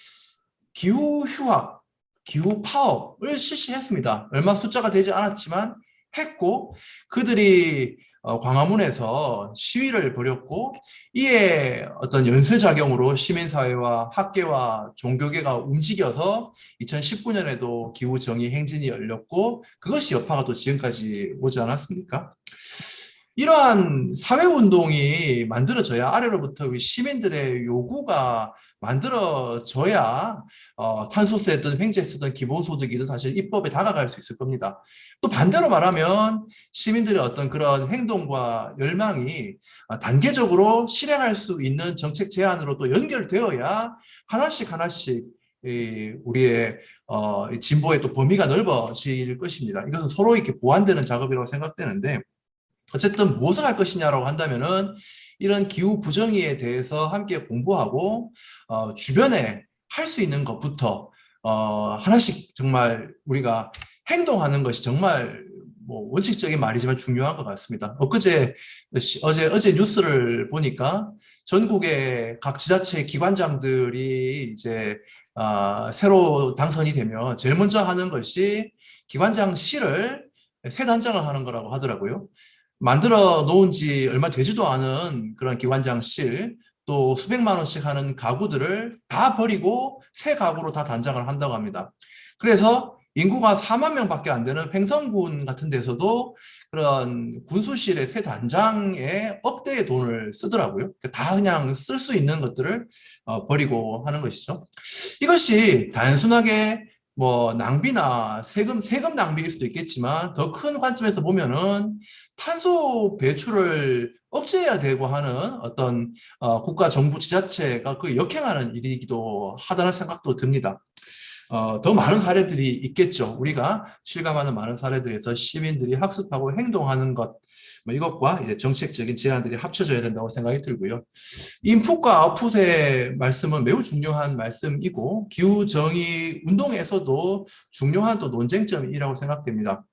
기후 휴학, 기후 파업을 실시했습니다. 얼마 숫자가 되지 않았지만 했고 그들이 광화문에서 시위를 벌였고 이에 어떤 연쇄작용으로 시민사회와 학계와 종교계가 움직여서 2019년에도 기후정의 행진이 열렸고 그것이 여파가 또 지금까지 오지 않았습니까? 이러한 사회운동이 만들어져야 아래로부터 우리 시민들의 요구가 만들어져야 탄소세든 횡재세든 기본소득이든 사실 입법에 다가갈 수 있을 겁니다. 또 반대로 말하면 시민들의 어떤 그런 행동과 열망이 단계적으로 실행할 수 있는 정책 제안으로 또 연결되어야 하나씩 우리의 진보의 또 범위가 넓어질 것입니다. 이것은 서로 이렇게 보완되는 작업이라고 생각되는데 어쨌든 무엇을 할 것이냐라고 한다면은 이런 기후 부정의에 대해서 함께 공부하고 주변에 할 수 있는 것부터 하나씩 정말 우리가 행동하는 것이 정말 뭐 원칙적인 말이지만 중요한 것 같습니다. 어제 뉴스를 보니까 전국의 각 지자체 기관장들이 이제 새로 당선이 되면 제일 먼저 하는 것이 기관장실을 새 단장을 하는 거라고 하더라고요. 만들어 놓은 지 얼마 되지도 않은 그런 기관장실 또 수백만 원씩 하는 가구들을 다 버리고 새 가구로 다 단장을 한다고 합니다. 그래서 인구가 4만 명밖에 안 되는 횡성군 같은 데서도 그런 군수실의 새 단장에 억대의 돈을 쓰더라고요. 다 그냥 쓸 수 있는 것들을 버리고 하는 것이죠. 이것이 단순하게 뭐 낭비나 세금 낭비일 수도 있겠지만 더 큰 관점에서 보면은 탄소 배출을 억제해야 되고 하는 어떤 국가 정부 지자체가 그 역행하는 일이기도 하다는 생각도 듭니다. 더 많은 사례들이 있겠죠. 우리가 실감하는 많은 사례들에서 시민들이 학습하고 행동하는 것, 뭐 이것과 이제 정책적인 제안들이 합쳐져야 된다고 생각이 들고요. 인풋과 아웃풋의 말씀은 매우 중요한 말씀이고 기후정의 운동에서도 중요한 또 논쟁점이라고 생각됩니다.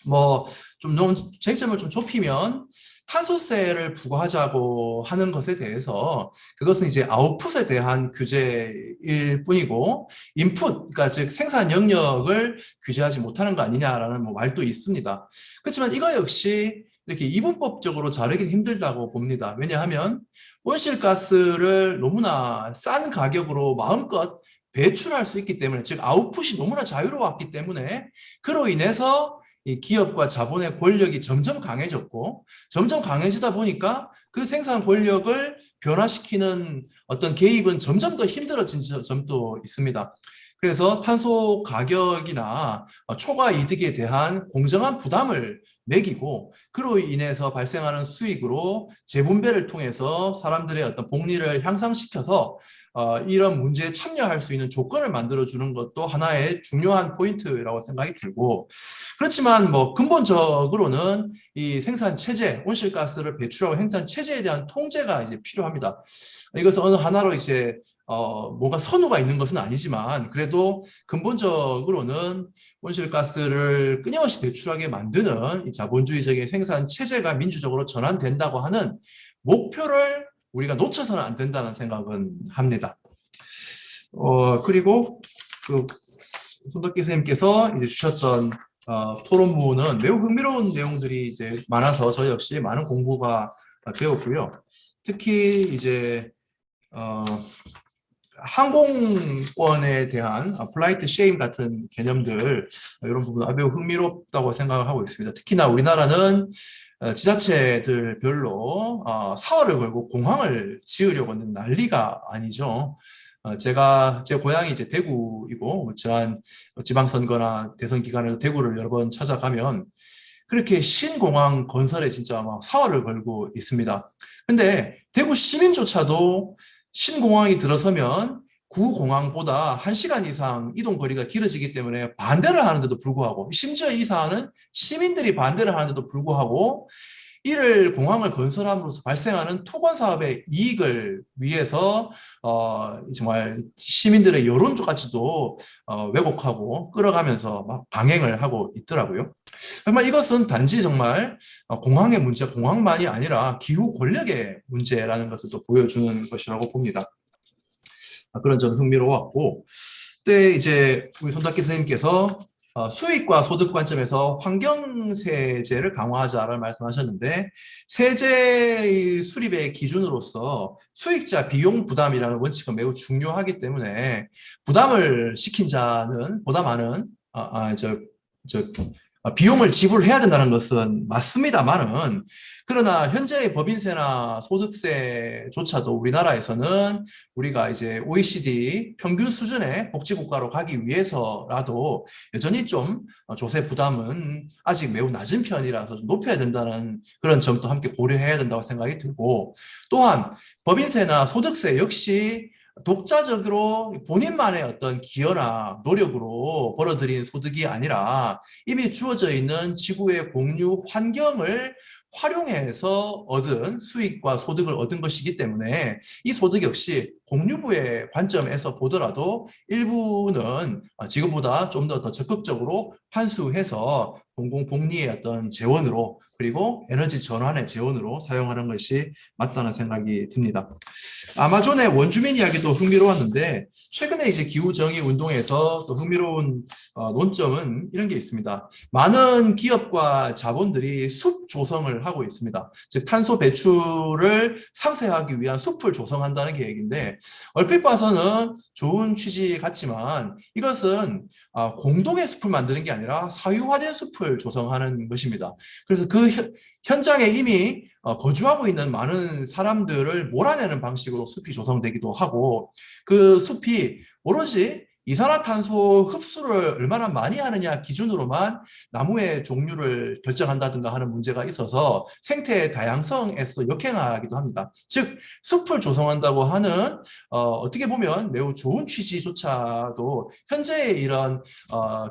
뭐 좀 쟁점을 좀 좁히면 탄소세를 부과하자고 하는 것에 대해서 그것은 이제 아웃풋에 대한 규제일 뿐이고 인풋, 그러니까 즉 생산 영역을 규제하지 못하는 거 아니냐라는 뭐 말도 있습니다. 그렇지만 이거 역시 이렇게 이분법적으로 자르기 힘들다고 봅니다. 왜냐하면 온실가스를 너무나 싼 가격으로 마음껏 배출할 수 있기 때문에, 즉 아웃풋이 너무나 자유로웠기 때문에 그로 인해서 이 기업과 자본의 권력이 점점 강해졌고 점점 강해지다 보니까 그 생산 권력을 변화시키는 어떤 개입은 점점 더 힘들어진 점도 있습니다. 그래서 탄소 가격이나 초과 이득에 대한 공정한 부담을 매기고 그로 인해서 발생하는 수익으로 재분배를 통해서 사람들의 어떤 복리를 향상시켜서 이런 문제에 참여할 수 있는 조건을 만들어주는 것도 하나의 중요한 포인트라고 생각이 들고, 그렇지만 뭐 근본적으로는 이 생산 체제, 온실가스를 배출하고 생산 체제에 대한 통제가 이제 필요합니다. 이것은 어느 하나로 이제 뭔가 선우가 있는 것은 아니지만 그래도 근본적으로는 온실가스를 끊임없이 배출하게 만드는 이 자본주의적인 생산 체제가 민주적으로 전환된다고 하는 목표를 우리가 놓쳐서는 안 된다는 생각은 합니다. 그리고 그 손덕기 선생님께서 이제 주셨던 토론문은 매우 흥미로운 내용들이 이제 많아서 저 역시 많은 공부가 되었고요. 특히 이제 항공권에 대한 플라이트 쉐임 같은 개념들 이런 부분 매우 흥미롭다고 생각을 하고 있습니다. 특히나 우리나라는 지자체들별로 사활을 걸고 공항을 지으려고 하는 난리가 아니죠. 제 고향이 이제 대구이고 지난 지방선거나 대선 기간에도 대구를 여러 번 찾아가면 그렇게 신공항 건설에 진짜 막 사활을 걸고 있습니다. 근데 대구 시민조차도 신공항이 들어서면 구공항보다 1시간 이상 이동 거리가 길어지기 때문에 반대를 하는데도 불구하고, 심지어 이 사안은 시민들이 반대를 하는데도 불구하고 이를 공항을 건설함으로써 발생하는 토건 사업의 이익을 위해서 정말 시민들의 여론까지도 왜곡하고 끌어가면서 막 강행을 하고 있더라고요. 정말 이것은 단지 정말 공항의 문제, 공항만이 아니라 기후 권력의 문제라는 것을 또 보여주는 것이라고 봅니다. 그런 점은 흥미로웠고, 그때 이제 우리 손덕기 선생님께서 수익과 소득 관점에서 환경세제를 강화하자라는 말씀하셨는데, 세제의 수립의 기준으로서 수익자 비용 부담이라는 원칙은 매우 중요하기 때문에 부담을 시킨 자는 보다 많은 비용을 지불해야 된다는 것은 맞습니다만은, 그러나 현재의 법인세나 소득세조차도 우리나라에서는 우리가 이제 OECD 평균 수준의 복지국가로 가기 위해서라도 여전히 좀 조세 부담은 아직 매우 낮은 편이라서 좀 높여야 된다는 그런 점도 함께 고려해야 된다고 생각이 들고, 또한 법인세나 소득세 역시 독자적으로 본인만의 어떤 기여나 노력으로 벌어들인 소득이 아니라 이미 주어져 있는 지구의 공유 환경을 활용해서 얻은 수익과 소득을 얻은 것이기 때문에 이 소득 역시 공유부의 관점에서 보더라도 일부는 지금보다 좀 더 적극적으로 환수해서 공공복리의 어떤 재원으로, 그리고 에너지 전환의 재원으로 사용하는 것이 맞다는 생각이 듭니다. 아마존의 원주민 이야기도 흥미로웠는데, 최근에 이제 기후정의 운동에서 또 흥미로운 논점은 이런 게 있습니다. 많은 기업과 자본들이 숲 조성을 하고 있습니다. 즉 탄소 배출을 상쇄하기 위한 숲을 조성한다는 계획인데, 얼핏 봐서는 좋은 취지 같지만 이것은 공동의 숲을 만드는 게 아니라 사유화된 숲을 조성하는 것입니다. 그래서 그 현장에 이미 거주하고 있는 많은 사람들을 몰아내는 방식으로 숲이 조성되기도 하고, 그 숲이 오로지 이산화탄소 흡수를 얼마나 많이 하느냐 기준으로만 나무의 종류를 결정한다든가 하는 문제가 있어서 생태 다양성에서도 역행하기도 합니다. 즉 숲을 조성한다고 하는 어떻게 보면 매우 좋은 취지조차도 현재의 이런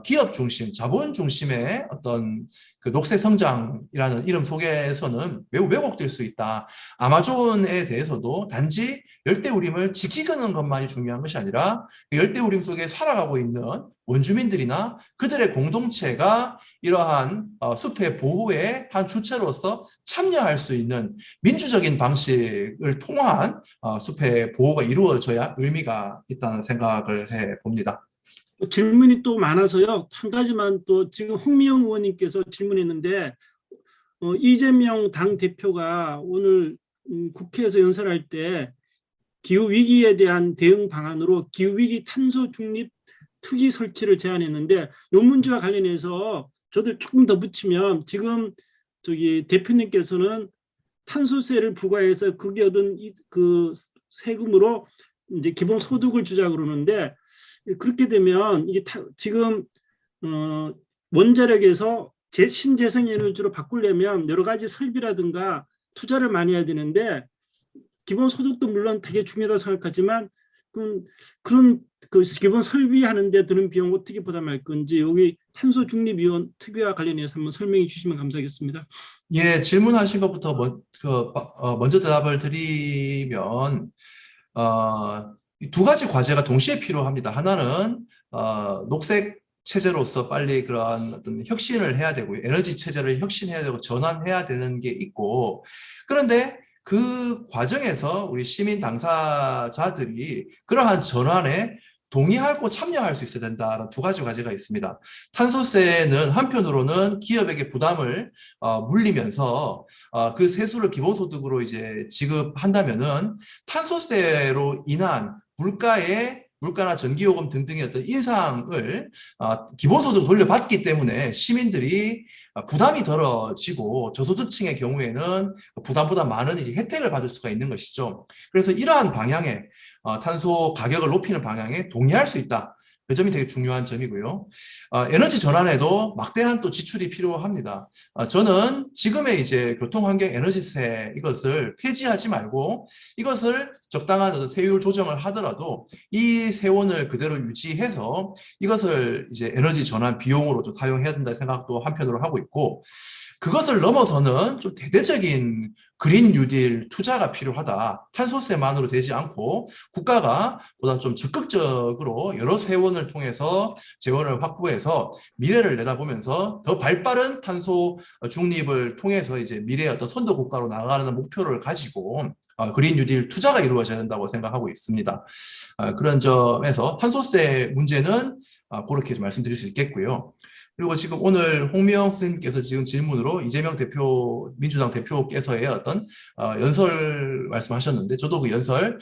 기업 중심, 자본 중심의 어떤 그 녹색 성장이라는 이름 속에서는 매우 왜곡될 수 있다. 아마존에 대해서도 단지 열대우림을 지키는 것만이 중요한 것이 아니라 열대우림 속에 살아가고 있는 원주민들이나 그들의 공동체가 이러한 숲의 보호의 한 주체로서 참여할 수 있는 민주적인 방식을 통한 숲의 보호가 이루어져야 의미가 있다는 생각을 해봅니다. 질문이 또 많아서요. 한 가지만 또 지금 홍미영 의원님께서 질문했는데, 이재명 당대표가 오늘 국회에서 연설할 때 기후위기에 대한 대응 방안으로 기후위기 탄소 중립 특위 설치를 제안했는데, 이 문제와 관련해서 저도 조금 더 붙이면, 지금 대표님께서는 탄소세를 부과해서 그게 얻은 그 세금으로 이제 기본 소득을 주자 그러는데, 그렇게 되면 이게 지금 원자력에서 신재생 에너지로 바꾸려면 여러 가지 설비라든가 투자를 많이 해야 되는데, 기본 소득도 물론 되게 중요하다고 생각하지만 그런 그 기본 설비하는 데 드는 비용 어떻게 부담할 건지, 여기 탄소중립위원 특위와 관련해서 한번 설명해 주시면 감사하겠습니다. 예, 질문하신 것부터 먼저 대답을 드리면 두 가지 과제가 동시에 필요합니다. 하나는 녹색 체제로서 빨리 그러한 어떤 혁신을 해야 되고, 에너지 체제를 혁신해야 되고 전환해야 되는 게 있고, 그런데 그 과정에서 우리 시민 당사자들이 그러한 전환에 동의하고 참여할 수 있어야 된다는 두 가지 과제가 있습니다. 탄소세는 한편으로는 기업에게 부담을 물리면서 그 세수를 기본소득으로 이제 지급한다면은 탄소세로 인한 물가나 전기요금 등등의 어떤 인상을 기본소득 돌려받기 때문에 시민들이 부담이 덜어지고 저소득층의 경우에는 부담보다 많은 혜택을 받을 수가 있는 것이죠. 그래서 이러한 방향에 탄소 가격을 높이는 방향에 동의할 수 있다. 그 점이 되게 중요한 점이고요. 에너지 전환에도 막대한 또 지출이 필요합니다. 저는 지금의 이제 교통환경 에너지세 이것을 폐지하지 말고 이것을 적당한 어떤 세율 조정을 하더라도 이 세원을 그대로 유지해서 이것을 이제 에너지 전환 비용으로 좀 사용해야 된다는 생각도 한편으로 하고 있고, 그것을 넘어서는 좀 대대적인 그린 뉴딜 투자가 필요하다. 탄소세만으로 되지 않고 국가가 보다 좀 적극적으로 여러 세원을 통해서 재원을 확보해서 미래를 내다보면서 더 발빠른 탄소 중립을 통해서 이제 미래의 어떤 선도 국가로 나아가는 목표를 가지고 그린 뉴딜 투자가 이루어져야 된다고 생각하고 있습니다. 그런 점에서 탄소세 문제는 그렇게 좀 말씀드릴 수 있겠고요. 그리고 지금 오늘 홍미영 선생님께서 지금 질문으로 이재명 대표, 민주당 대표께서의 어떤 연설 말씀하셨는데, 저도 그 연설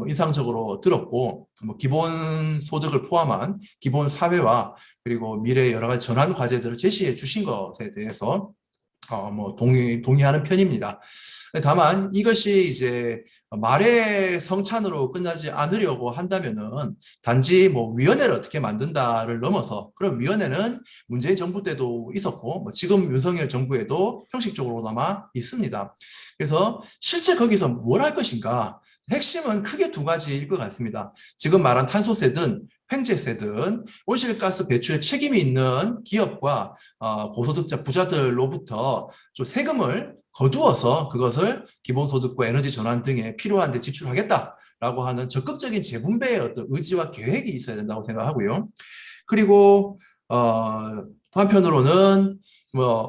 인상적으로 들었고, 기본 소득을 포함한 기본 사회와 그리고 미래의 여러 가지 전환 과제들을 제시해 주신 것에 대해서 동의하는 편입니다. 다만 이것이 이제 말의 성찬으로 끝나지 않으려고 한다면은 단지 위원회를 어떻게 만든다를 넘어서, 그런 위원회는 문재인 정부 때도 있었고 지금 윤석열 정부에도 형식적으로나마 있습니다. 그래서 실제 거기서 뭘 할 것인가, 핵심은 크게 두 가지일 것 같습니다. 지금 말한 탄소세든 횡재세든 온실가스 배출에 책임이 있는 기업과 고소득자 부자들로부터 좀 세금을 거두어서 그것을 기본소득과 에너지 전환 등에 필요한 데 지출하겠다라고 하는 적극적인 재분배의 어떤 의지와 계획이 있어야 된다고 생각하고요. 그리고 또 한편으로는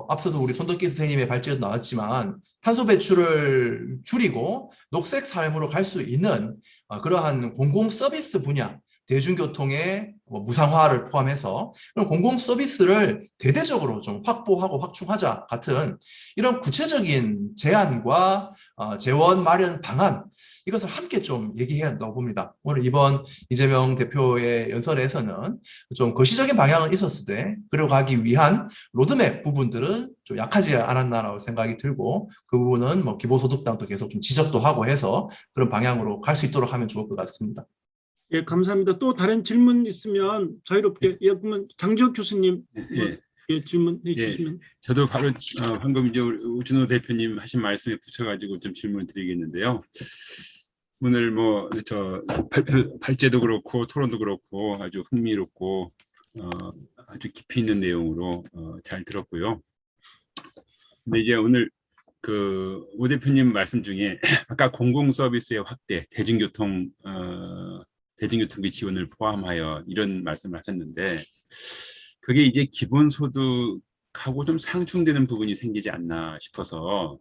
앞서서 우리 손덕기 선생님의 발제도 나왔지만 탄소 배출을 줄이고 녹색 삶으로 갈 수 있는 그러한 공공 서비스 분야, 대중교통의 무상화를 포함해서 그런 공공 서비스를 대대적으로 좀 확보하고 확충하자 같은 이런 구체적인 제안과 재원 마련 방안, 이것을 함께 좀 얘기해야 한다고 봅니다. 오늘 이번 이재명 대표의 연설에서는 좀 거시적인 방향은 있었을 때 그리고 가기 위한 로드맵 부분들은 좀 약하지 않았나라고 생각이 들고, 그 부분은 기본소득당도 계속 좀 지적도 하고 해서 그런 방향으로 갈 수 있도록 하면 좋을 것 같습니다. 예, 감사합니다. 또 다른 질문 있으면 자유롭게, 그러면 장지혁 교수님 질문해 주시면. 저도 바로 방금 이제 우준호 대표님 하신 말씀에 붙여가지고 좀 질문 드리겠는데요. 오늘 발제도 그렇고 토론도 그렇고 아주 흥미롭고 아주 깊이 있는 내용으로 잘 들었고요. 근데 이제 오늘 오 대표님 말씀 중에 아까 공공 서비스의 확대, 대중교통비 지원을 포함하여 이런 말씀을 하셨는데, 그게 이제 기본소득하고 좀 상충되는 부분이 생기지 않나 싶어서,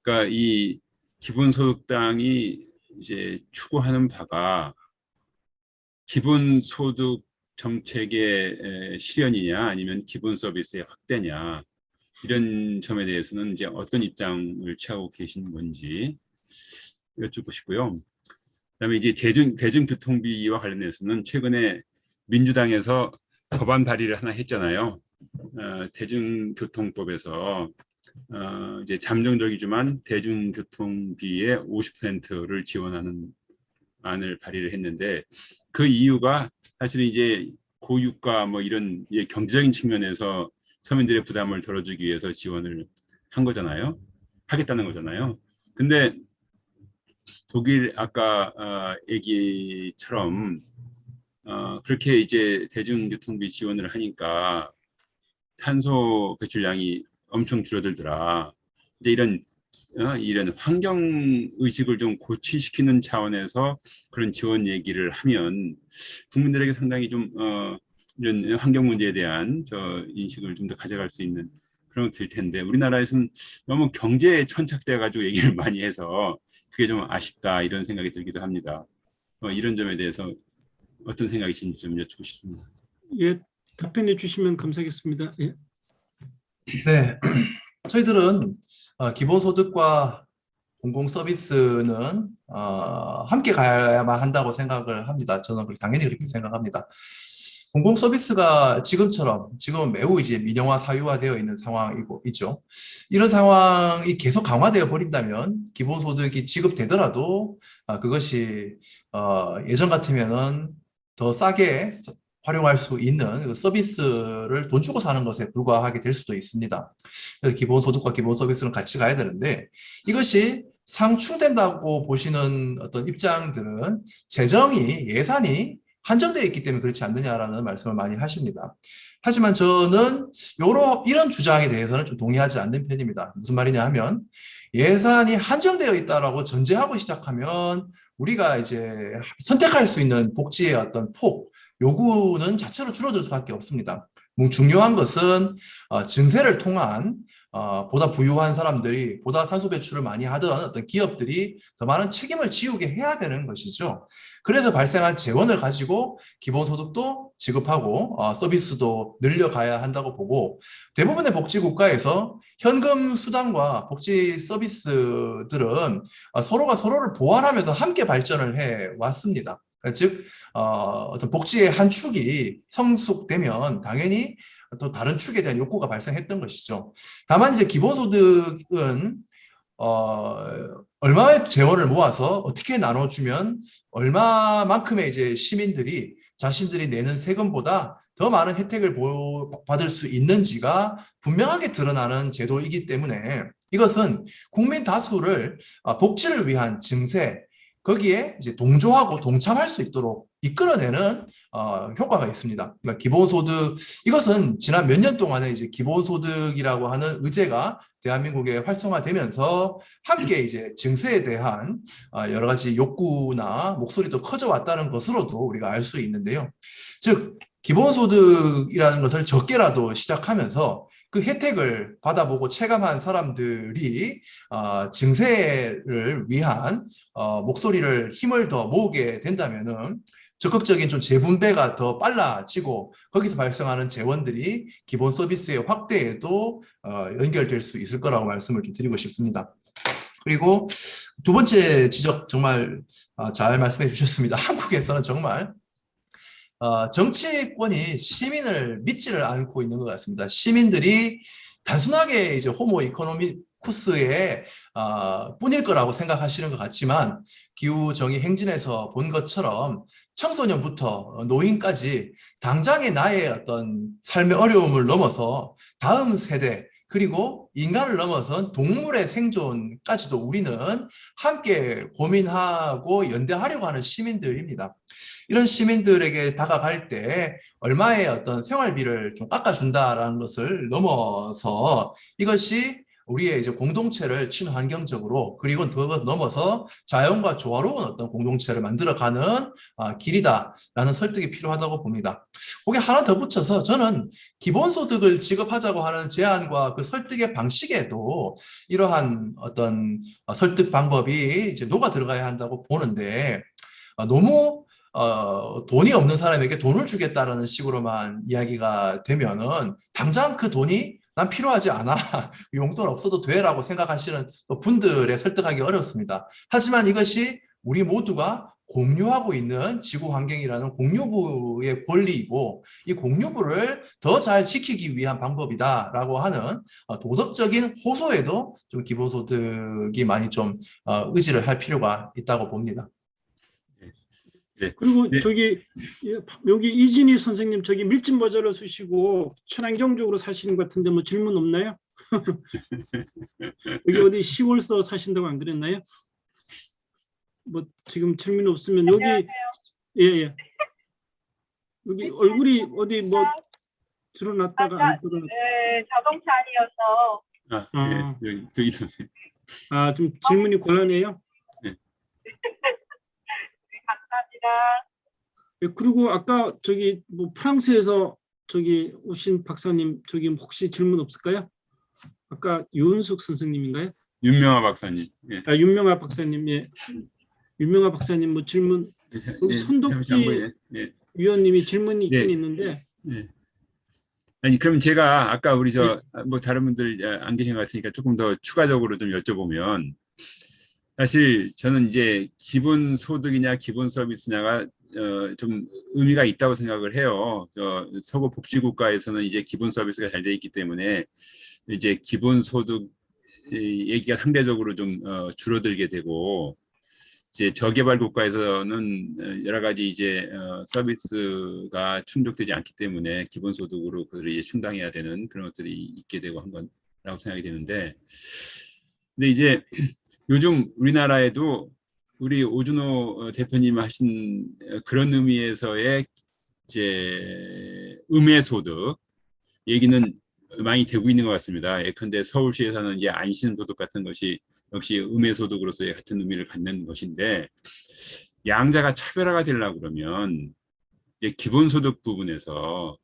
그러니까 이 기본소득당이 이제 추구하는 바가 기본소득 정책의 실현이냐 아니면 기본 서비스의 확대냐, 이런 점에 대해서는 이제 어떤 입장을 취하고 계신 건지 여쭙고 싶고요. 그다음에 이제 대중교통비와 관련해서는 최근에 민주당에서 법안 발의를 하나 했잖아요. 대중교통법에서 이제 잠정적이지만 대중교통비의 50%를 지원하는 안을 발의를 했는데, 그 이유가 사실은 이제 고유가 이런 경제적인 측면에서 서민들의 부담을 덜어주기 위해서 지원을 하겠다는 거잖아요. 근데 독일 아까 얘기처럼 그렇게 이제 대중교통비 지원을 하니까 탄소 배출량이 엄청 줄어들더라. 이제 이런 환경 의식을 좀 고취시키는 차원에서 그런 지원 얘기를 하면 국민들에게 상당히 좀 이런 환경 문제에 대한 인식을 좀 더 가져갈 수 있는 그런 될 텐데, 우리나라에서는 너무 경제에 천착돼 가지고 얘기를 많이 해서 그게 좀 아쉽다, 이런 생각이 들기도 합니다. 이런 점에 대해서 어떤 생각이신지 좀 여쭙고 싶습니다. 예, 답변해 주시면 감사하겠습니다. 예. 네, 저희들은 기본소득과 공공서비스는 함께 가야만 한다고 생각을 합니다. 저는 당연히 그렇게 생각합니다. 공공서비스가 지금은 매우 이제 민영화 사유화되어 있는 상황이고 있죠. 이런 상황이 계속 강화되어 버린다면 기본소득이 지급되더라도 그것이 예전 같으면은 더 싸게 활용할 수 있는 그 서비스를 돈 주고 사는 것에 불과하게 될 수도 있습니다. 그래서 기본소득과 기본서비스는 같이 가야 되는데 이것이 상충된다고 보시는 어떤 입장들은 예산이 한정되어 있기 때문에 그렇지 않느냐라는 말씀을 많이 하십니다. 하지만 저는 이런 주장에 대해서는 좀 동의하지 않는 편입니다. 무슨 말이냐 하면 예산이 한정되어 있다라고 전제하고 시작하면 우리가 이제 선택할 수 있는 복지의 어떤 요구는 자체로 줄어들 수밖에 없습니다. 중요한 것은 증세를 통한 보다 부유한 사람들이 보다 탄소 배출을 많이 하던 어떤 기업들이 더 많은 책임을 지우게 해야 되는 것이죠. 그래서 발생한 재원을 가지고 기본소득도 지급하고 서비스도 늘려가야 한다고 보고 대부분의 복지국가에서 현금 수당과 복지 서비스들은 서로가 서로를 보완하면서 함께 발전을 해 왔습니다. 즉 어떤 복지의 한 축이 성숙되면 당연히 또 다른 축에 대한 욕구가 발생했던 것이죠. 다만 이제 기본소득은 얼마의 재원을 모아서 어떻게 나눠주면 얼마만큼의 이제 시민들이 자신들이 내는 세금보다 더 많은 혜택을 받을 수 있는지가 분명하게 드러나는 제도이기 때문에 이것은 국민 다수를 복지를 위한 증세, 거기에 이제 동조하고 동참할 수 있도록 이끌어내는 효과가 있습니다. 그러니까 기본소득, 이것은 지난 몇 년 동안에 이제 기본소득이라고 하는 의제가 대한민국에 활성화되면서 함께 이제 증세에 대한 여러 가지 욕구나 목소리도 커져 왔다는 것으로도 우리가 알 수 있는데요. 즉, 기본소득이라는 것을 적게라도 시작하면서 그 혜택을 받아보고 체감한 사람들이 증세를 위한 목소리를 힘을 더 모으게 된다면은 적극적인 좀 재분배가 더 빨라지고 거기서 발생하는 재원들이 기본 서비스의 확대에도 연결될 수 있을 거라고 말씀을 좀 드리고 싶습니다. 그리고 두 번째 지적 정말 잘 말씀해 주셨습니다. 한국에서는 정말 정치권이 시민을 믿지를 않고 있는 것 같습니다. 시민들이 단순하게 이제 호모 이코노미쿠스의 뿐일 거라고 생각하시는 것 같지만 기후정의 행진에서 본 것처럼 청소년부터 노인까지 당장의 나의 어떤 삶의 어려움을 넘어서 다음 세대 그리고 인간을 넘어선 동물의 생존까지도 우리는 함께 고민하고 연대하려고 하는 시민들입니다. 이런 시민들에게 다가갈 때 얼마의 어떤 생활비를 좀 깎아준다라는 것을 넘어서 이것이 우리의 이제 공동체를 친환경적으로 그리고 더 넘어서 자연과 조화로운 어떤 공동체를 만들어가는 길이다라는 설득이 필요하다고 봅니다. 거기에 하나 더 붙여서 저는 기본소득을 지급하자고 하는 제안과 그 설득의 방식에도 이러한 어떤 설득 방법이 이제 녹아 들어가야 한다고 보는데 너무 돈이 없는 사람에게 돈을 주겠다라는 식으로만 이야기가 되면은 당장 그 돈이 난 필요하지 않아. 용돈 없어도 돼라고 생각하시는 분들에 설득하기 어렵습니다. 하지만 이것이 우리 모두가 공유하고 있는 지구 환경이라는 공유부의 권리이고 이 공유부를 더 잘 지키기 위한 방법이다라고 하는 도덕적인 호소에도 좀 기본소득이 많이 좀 의지를 할 필요가 있다고 봅니다. 네. 그리고 네. 저기 여기 이진희 선생님 저기 밀집 모자를 쓰시고 친환경적으로 사시는 것 같은데 뭐 질문 없나요? 여기 어디 시골서 사신다고 안 그랬나요? 뭐 지금 질문 없으면 여기 예예 여기 얼굴이 어디 뭐 드러났다가 안 드러났. 네, 자동차 아니어서. 여기도. 좀 질문이 곤란해요. 감사합니다. 그리고 아까 저기 뭐 프랑스에서 저기 오신 박사님 저기 혹시 질문 없을까요? 아까 유은숙 선생님인가요? 윤명아 박사님. 예. 윤명아 박사님 예. 윤명아 박사님 뭐 질문 여기 손덕기 위원님이 질문이 있긴 있는데. 예. 아니 그럼 제가 아까 우리 뭐 다른 분들 안 계신 것 같으니까 조금 더 추가적으로 좀 여쭤보면. 사실 저는 이제 기본 소득이냐 기본 서비스냐가 좀 의미가 있다고 생각을 해요. 서구 복지국가에서는 이제 기본 서비스가 잘 돼 있기 때문에 이제 기본 소득 얘기가 상대적으로 좀 줄어들게 되고 이제 저개발 국가에서는 여러 가지 이제 서비스가 충족되지 않기 때문에 기본소득으로 그들이 충당해야 되는 그런 것들이 있게 되고 한 거라고 생각이 되는데, 근데 이제 요즘 우리나라에도 우리 오준호 대표님 하신 그런 의미에서의 이제 음해소득 얘기는 많이 되고 있는 것 같습니다. 예컨대 서울시에서는 이제 안심소득 같은 것이 역시 음해소득으로서의 같은 의미를 갖는 것인데, 양자가 차별화가 되려고 그러면 이제 기본소득 부분에서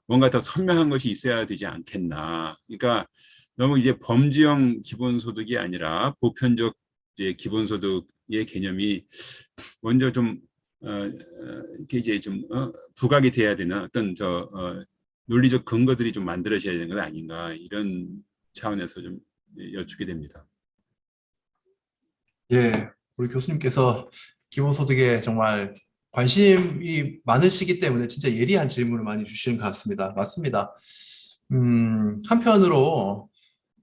뭔가 더 선명한 것이 있어야 되지 않겠나. 그러니까 너무 이제 범주형 기본소득이 아니라 보편적 이제 기본소득의 개념이 먼저 좀 이렇게 이제 좀 부각이 돼야 되는 어떤 논리적 근거들이 좀 만들어져야 되는 건 아닌가, 이런 차원에서 좀 여쭙게 됩니다. 예, 우리 교수님께서 기본소득에 정말 관심이 많으시기 때문에 진짜 예리한 질문을 많이 주시는 것 같습니다. 맞습니다. 한편으로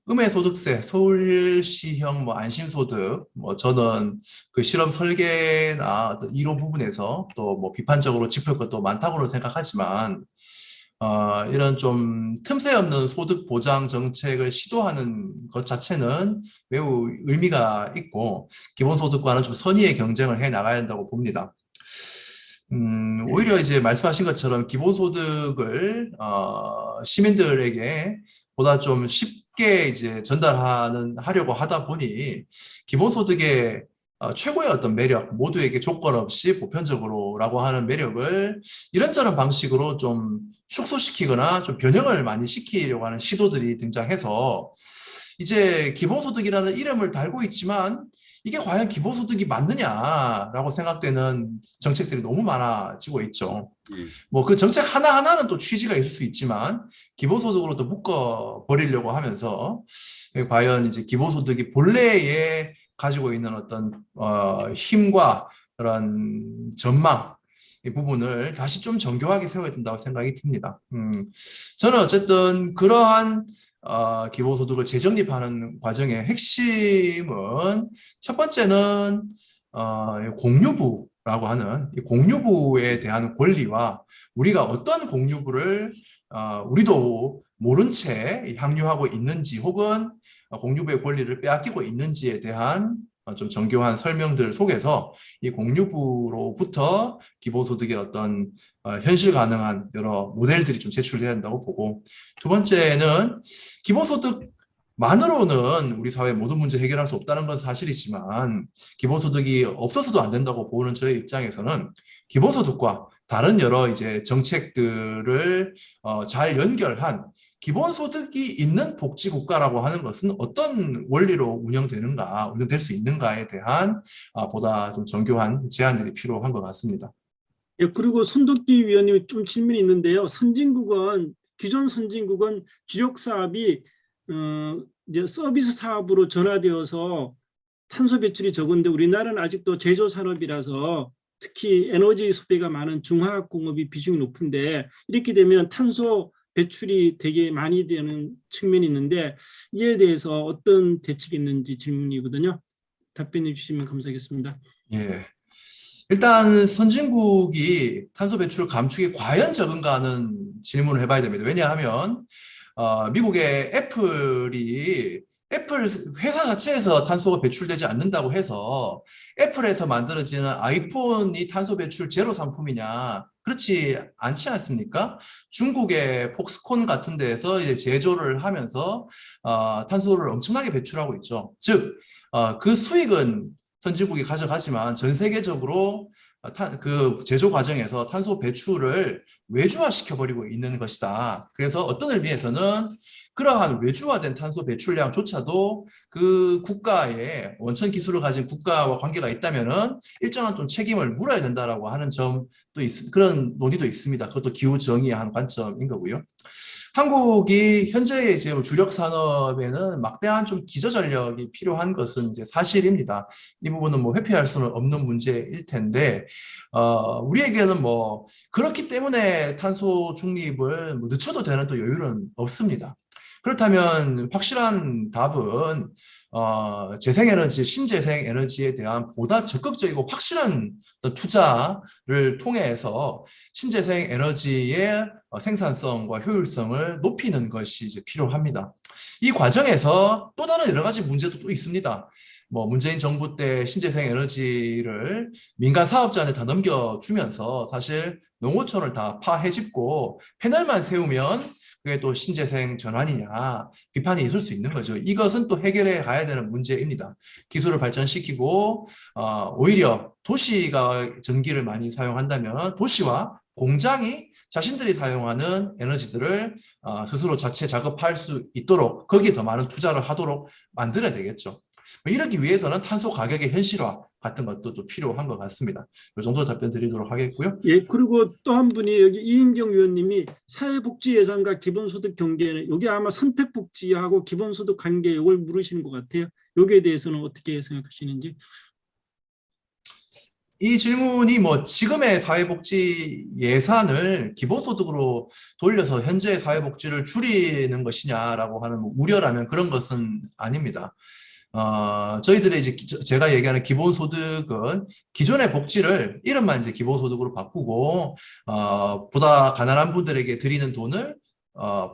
음해소득세, 서울시형 안심소득, 저는 그 실험 설계나 어떤 이론 부분에서 또 비판적으로 짚을 것도 많다고는 생각하지만, 이런 좀 틈새 없는 소득 보장 정책을 시도하는 것 자체는 매우 의미가 있고, 기본소득과는 좀 선의의 경쟁을 해 나가야 한다고 봅니다. 오히려 이제 말씀하신 것처럼 기본소득을 시민들에게 보다 좀 쉽게 이제 하려고 하다 보니 기본소득의 최고의 어떤 매력, 모두에게 조건 없이 보편적으로라고 하는 매력을 이런저런 방식으로 좀 축소시키거나 좀 변형을 많이 시키려고 하는 시도들이 등장해서 이제 기본소득이라는 이름을 달고 있지만 이게 과연 기본소득이 맞느냐라고 생각되는 정책들이 너무 많아지고 있죠. 그 정책 하나하나는 또 취지가 있을 수 있지만 기본소득으로 또 묶어버리려고 하면서 과연 이제 기본소득이 본래에 가지고 있는 어떤 힘과 그런 전망, 이 부분을 다시 좀 정교하게 세워야 된다고 생각이 듭니다. 저는 어쨌든 그러한 기본소득을 재정립하는 과정의 핵심은 첫 번째는 공유부라고 하는 이 공유부에 대한 권리와 우리가 어떤 공유부를 우리도 모른 채 향유하고 있는지 혹은 공유부의 권리를 빼앗기고 있는지에 대한 좀 정교한 설명들 속에서 이 공유부로부터 기본소득의 어떤 현실 가능한 여러 모델들이 좀 제출돼야 한다고 보고, 두 번째는 기본소득만으로는 우리 사회 모든 문제 해결할 수 없다는 건 사실이지만 기본소득이 없어서도 안 된다고 보는 저의 입장에서는 기본소득과 다른 여러 이제 정책들을 잘 연결한 기본소득이 있는 복지국가라고 하는 것은 어떤 원리로 운영될 수 있는가에 대한 보다 좀 정교한 제안들이 필요한 것 같습니다. 예, 그리고 손덕기 위원님 좀 질문이 있는데요. 기존 선진국은 주력 사업이 이제 서비스 사업으로 전환되어서 탄소 배출이 적은데 우리나라는 아직도 제조 산업이라서 특히 에너지 소비가 많은 중화학 공업이 비중이 높은데 이렇게 되면 탄소 배출이 되게 많이 되는 측면이 있는데 이에 대해서 어떤 대책이 있는지 질문이거든요. 답변해 주시면 감사하겠습니다. 예. 일단 선진국이 탄소 배출 감축이 과연 적은가 하는 질문을 해봐야 됩니다. 왜냐하면 미국의 애플 회사 자체에서 탄소가 배출되지 않는다고 해서 애플에서 만들어지는 아이폰이 탄소 배출 제로 상품이냐? 그렇지 않지 않습니까? 중국의 폭스콘 같은 데에서 이제 제조를 하면서 탄소를 엄청나게 배출하고 있죠. 즉, 그 수익은 선진국이 가져가지만 전 세계적으로 그 제조 과정에서 탄소 배출을 외주화시켜버리고 있는 것이다. 그래서 어떤 의미에서는 그러한 외주화된 탄소 배출량조차도 그 국가의 원천 기술을 가진 국가와 관계가 있다면은 일정한 좀 책임을 물어야 된다라고 하는 점도 그런 논의도 있습니다. 그것도 기후 정의의 한 관점인 거고요. 한국이 현재의 이제 주력 산업에는 막대한 좀 기저 전력이 필요한 것은 이제 사실입니다. 이 부분은 회피할 수는 없는 문제일 텐데, 우리에게는 그렇기 때문에 탄소 중립을 늦춰도 되는 또 여유는 없습니다. 그렇다면 확실한 답은 재생에너지, 신재생에너지에 대한 보다 적극적이고 확실한 어떤 투자를 통해서 신재생에너지의 생산성과 효율성을 높이는 것이 이제 필요합니다. 이 과정에서 또 다른 여러 가지 문제도 또 있습니다. 뭐 문재인 정부 때 신재생에너지를 민간 사업자한테 다 넘겨주면서 사실 농어촌을 다 파헤집고 패널만 세우면 그게 또 신재생 전환이냐 비판이 있을 수 있는 거죠. 이것은 또 해결해 가야 되는 문제입니다. 기술을 발전시키고 오히려 도시가 전기를 많이 사용한다면 도시와 공장이 자신들이 사용하는 에너지들을 스스로 자체 작업할 수 있도록 거기에 더 많은 투자를 하도록 만들어야 되겠죠. 이러기 위해서는 탄소 가격의 현실화 같은 것도 또 필요한 것 같습니다. 이 정도 답변 드리도록 하겠고요. 예, 그리고 또 한 분이 여기 이인경 위원님이 사회복지 예산과 기본소득 경계는 여기 아마 선택복지하고 기본소득 관계 이걸 물으시는 것 같아요. 여기에 대해서는 어떻게 생각하시는지? 이 질문이 뭐 지금의 사회복지 예산을 기본소득으로 돌려서 현재의 사회복지를 줄이는 것이냐라고 하는 뭐 우려라면 그런 것은 아닙니다. 저희들의 이제 제가 얘기하는 기본소득은 기존의 복지를 이름만 이제 기본소득으로 바꾸고 보다 가난한 분들에게 드리는 돈을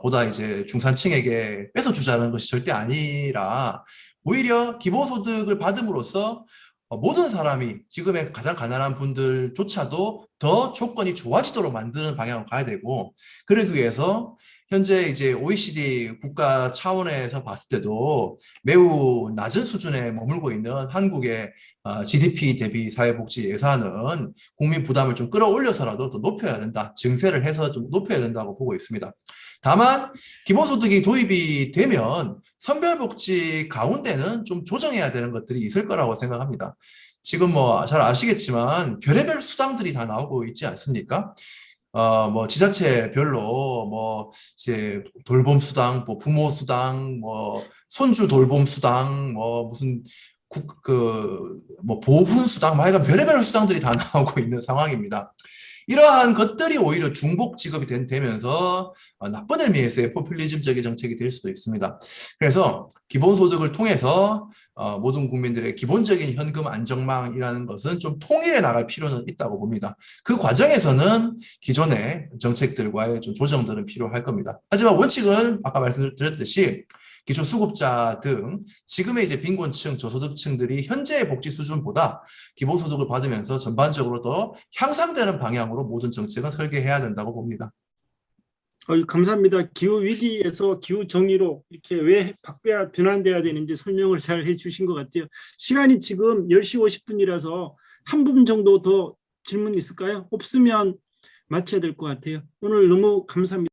보다 이제 중산층에게 뺏어주자는 것이 절대 아니라 오히려 기본소득을 받음으로써 모든 사람이 지금의 가장 가난한 분들조차도 더 조건이 좋아지도록 만드는 방향으로 가야 되고 그러기 위해서 현재 이제 OECD 국가 차원에서 봤을 때도 매우 낮은 수준에 머물고 있는 한국의 GDP 대비 사회복지 예산은 국민 부담을 좀 끌어올려서라도 더 높여야 된다. 증세를 해서 좀 높여야 된다고 보고 있습니다. 다만 기본소득이 도입이 되면 선별복지 가운데는 좀 조정해야 되는 것들이 있을 거라고 생각합니다. 지금 뭐 잘 아시겠지만 별의별 수당들이 다 나오고 있지 않습니까? 뭐 지자체별로 뭐 이제 돌봄 수당, 뭐 부모 수당, 뭐 손주 돌봄 수당, 뭐 무슨 뭐 보훈 수당, 뭐 하여간 별의별 수당들이 다 나오고 있는 상황입니다. 이러한 것들이 오히려 중복 지급이 되면서 나쁜 의미에서의 포퓰리즘적인 정책이 될 수도 있습니다. 그래서 기본소득을 통해서 모든 국민들의 기본적인 현금 안정망이라는 것은 좀 통일해 나갈 필요는 있다고 봅니다. 그 과정에서는 기존의 정책들과의 좀 조정들은 필요할 겁니다. 하지만 원칙은 아까 말씀드렸듯이 기초수급자 등 지금의 이제 빈곤층, 저소득층들이 현재의 복지 수준보다 기본소득을 받으면서 전반적으로 더 향상되는 방향으로 모든 정책은 설계해야 된다고 봅니다. 감사합니다. 기후위기에서 기후정의로 이렇게 왜 바뀌어야 변환돼야 되는지 설명을 잘 해주신 것 같아요. 시간이 지금 10시 50분이라서 한 부분 정도 더 질문 있을까요? 없으면 마쳐야 될 것 같아요. 오늘 너무 감사합니다.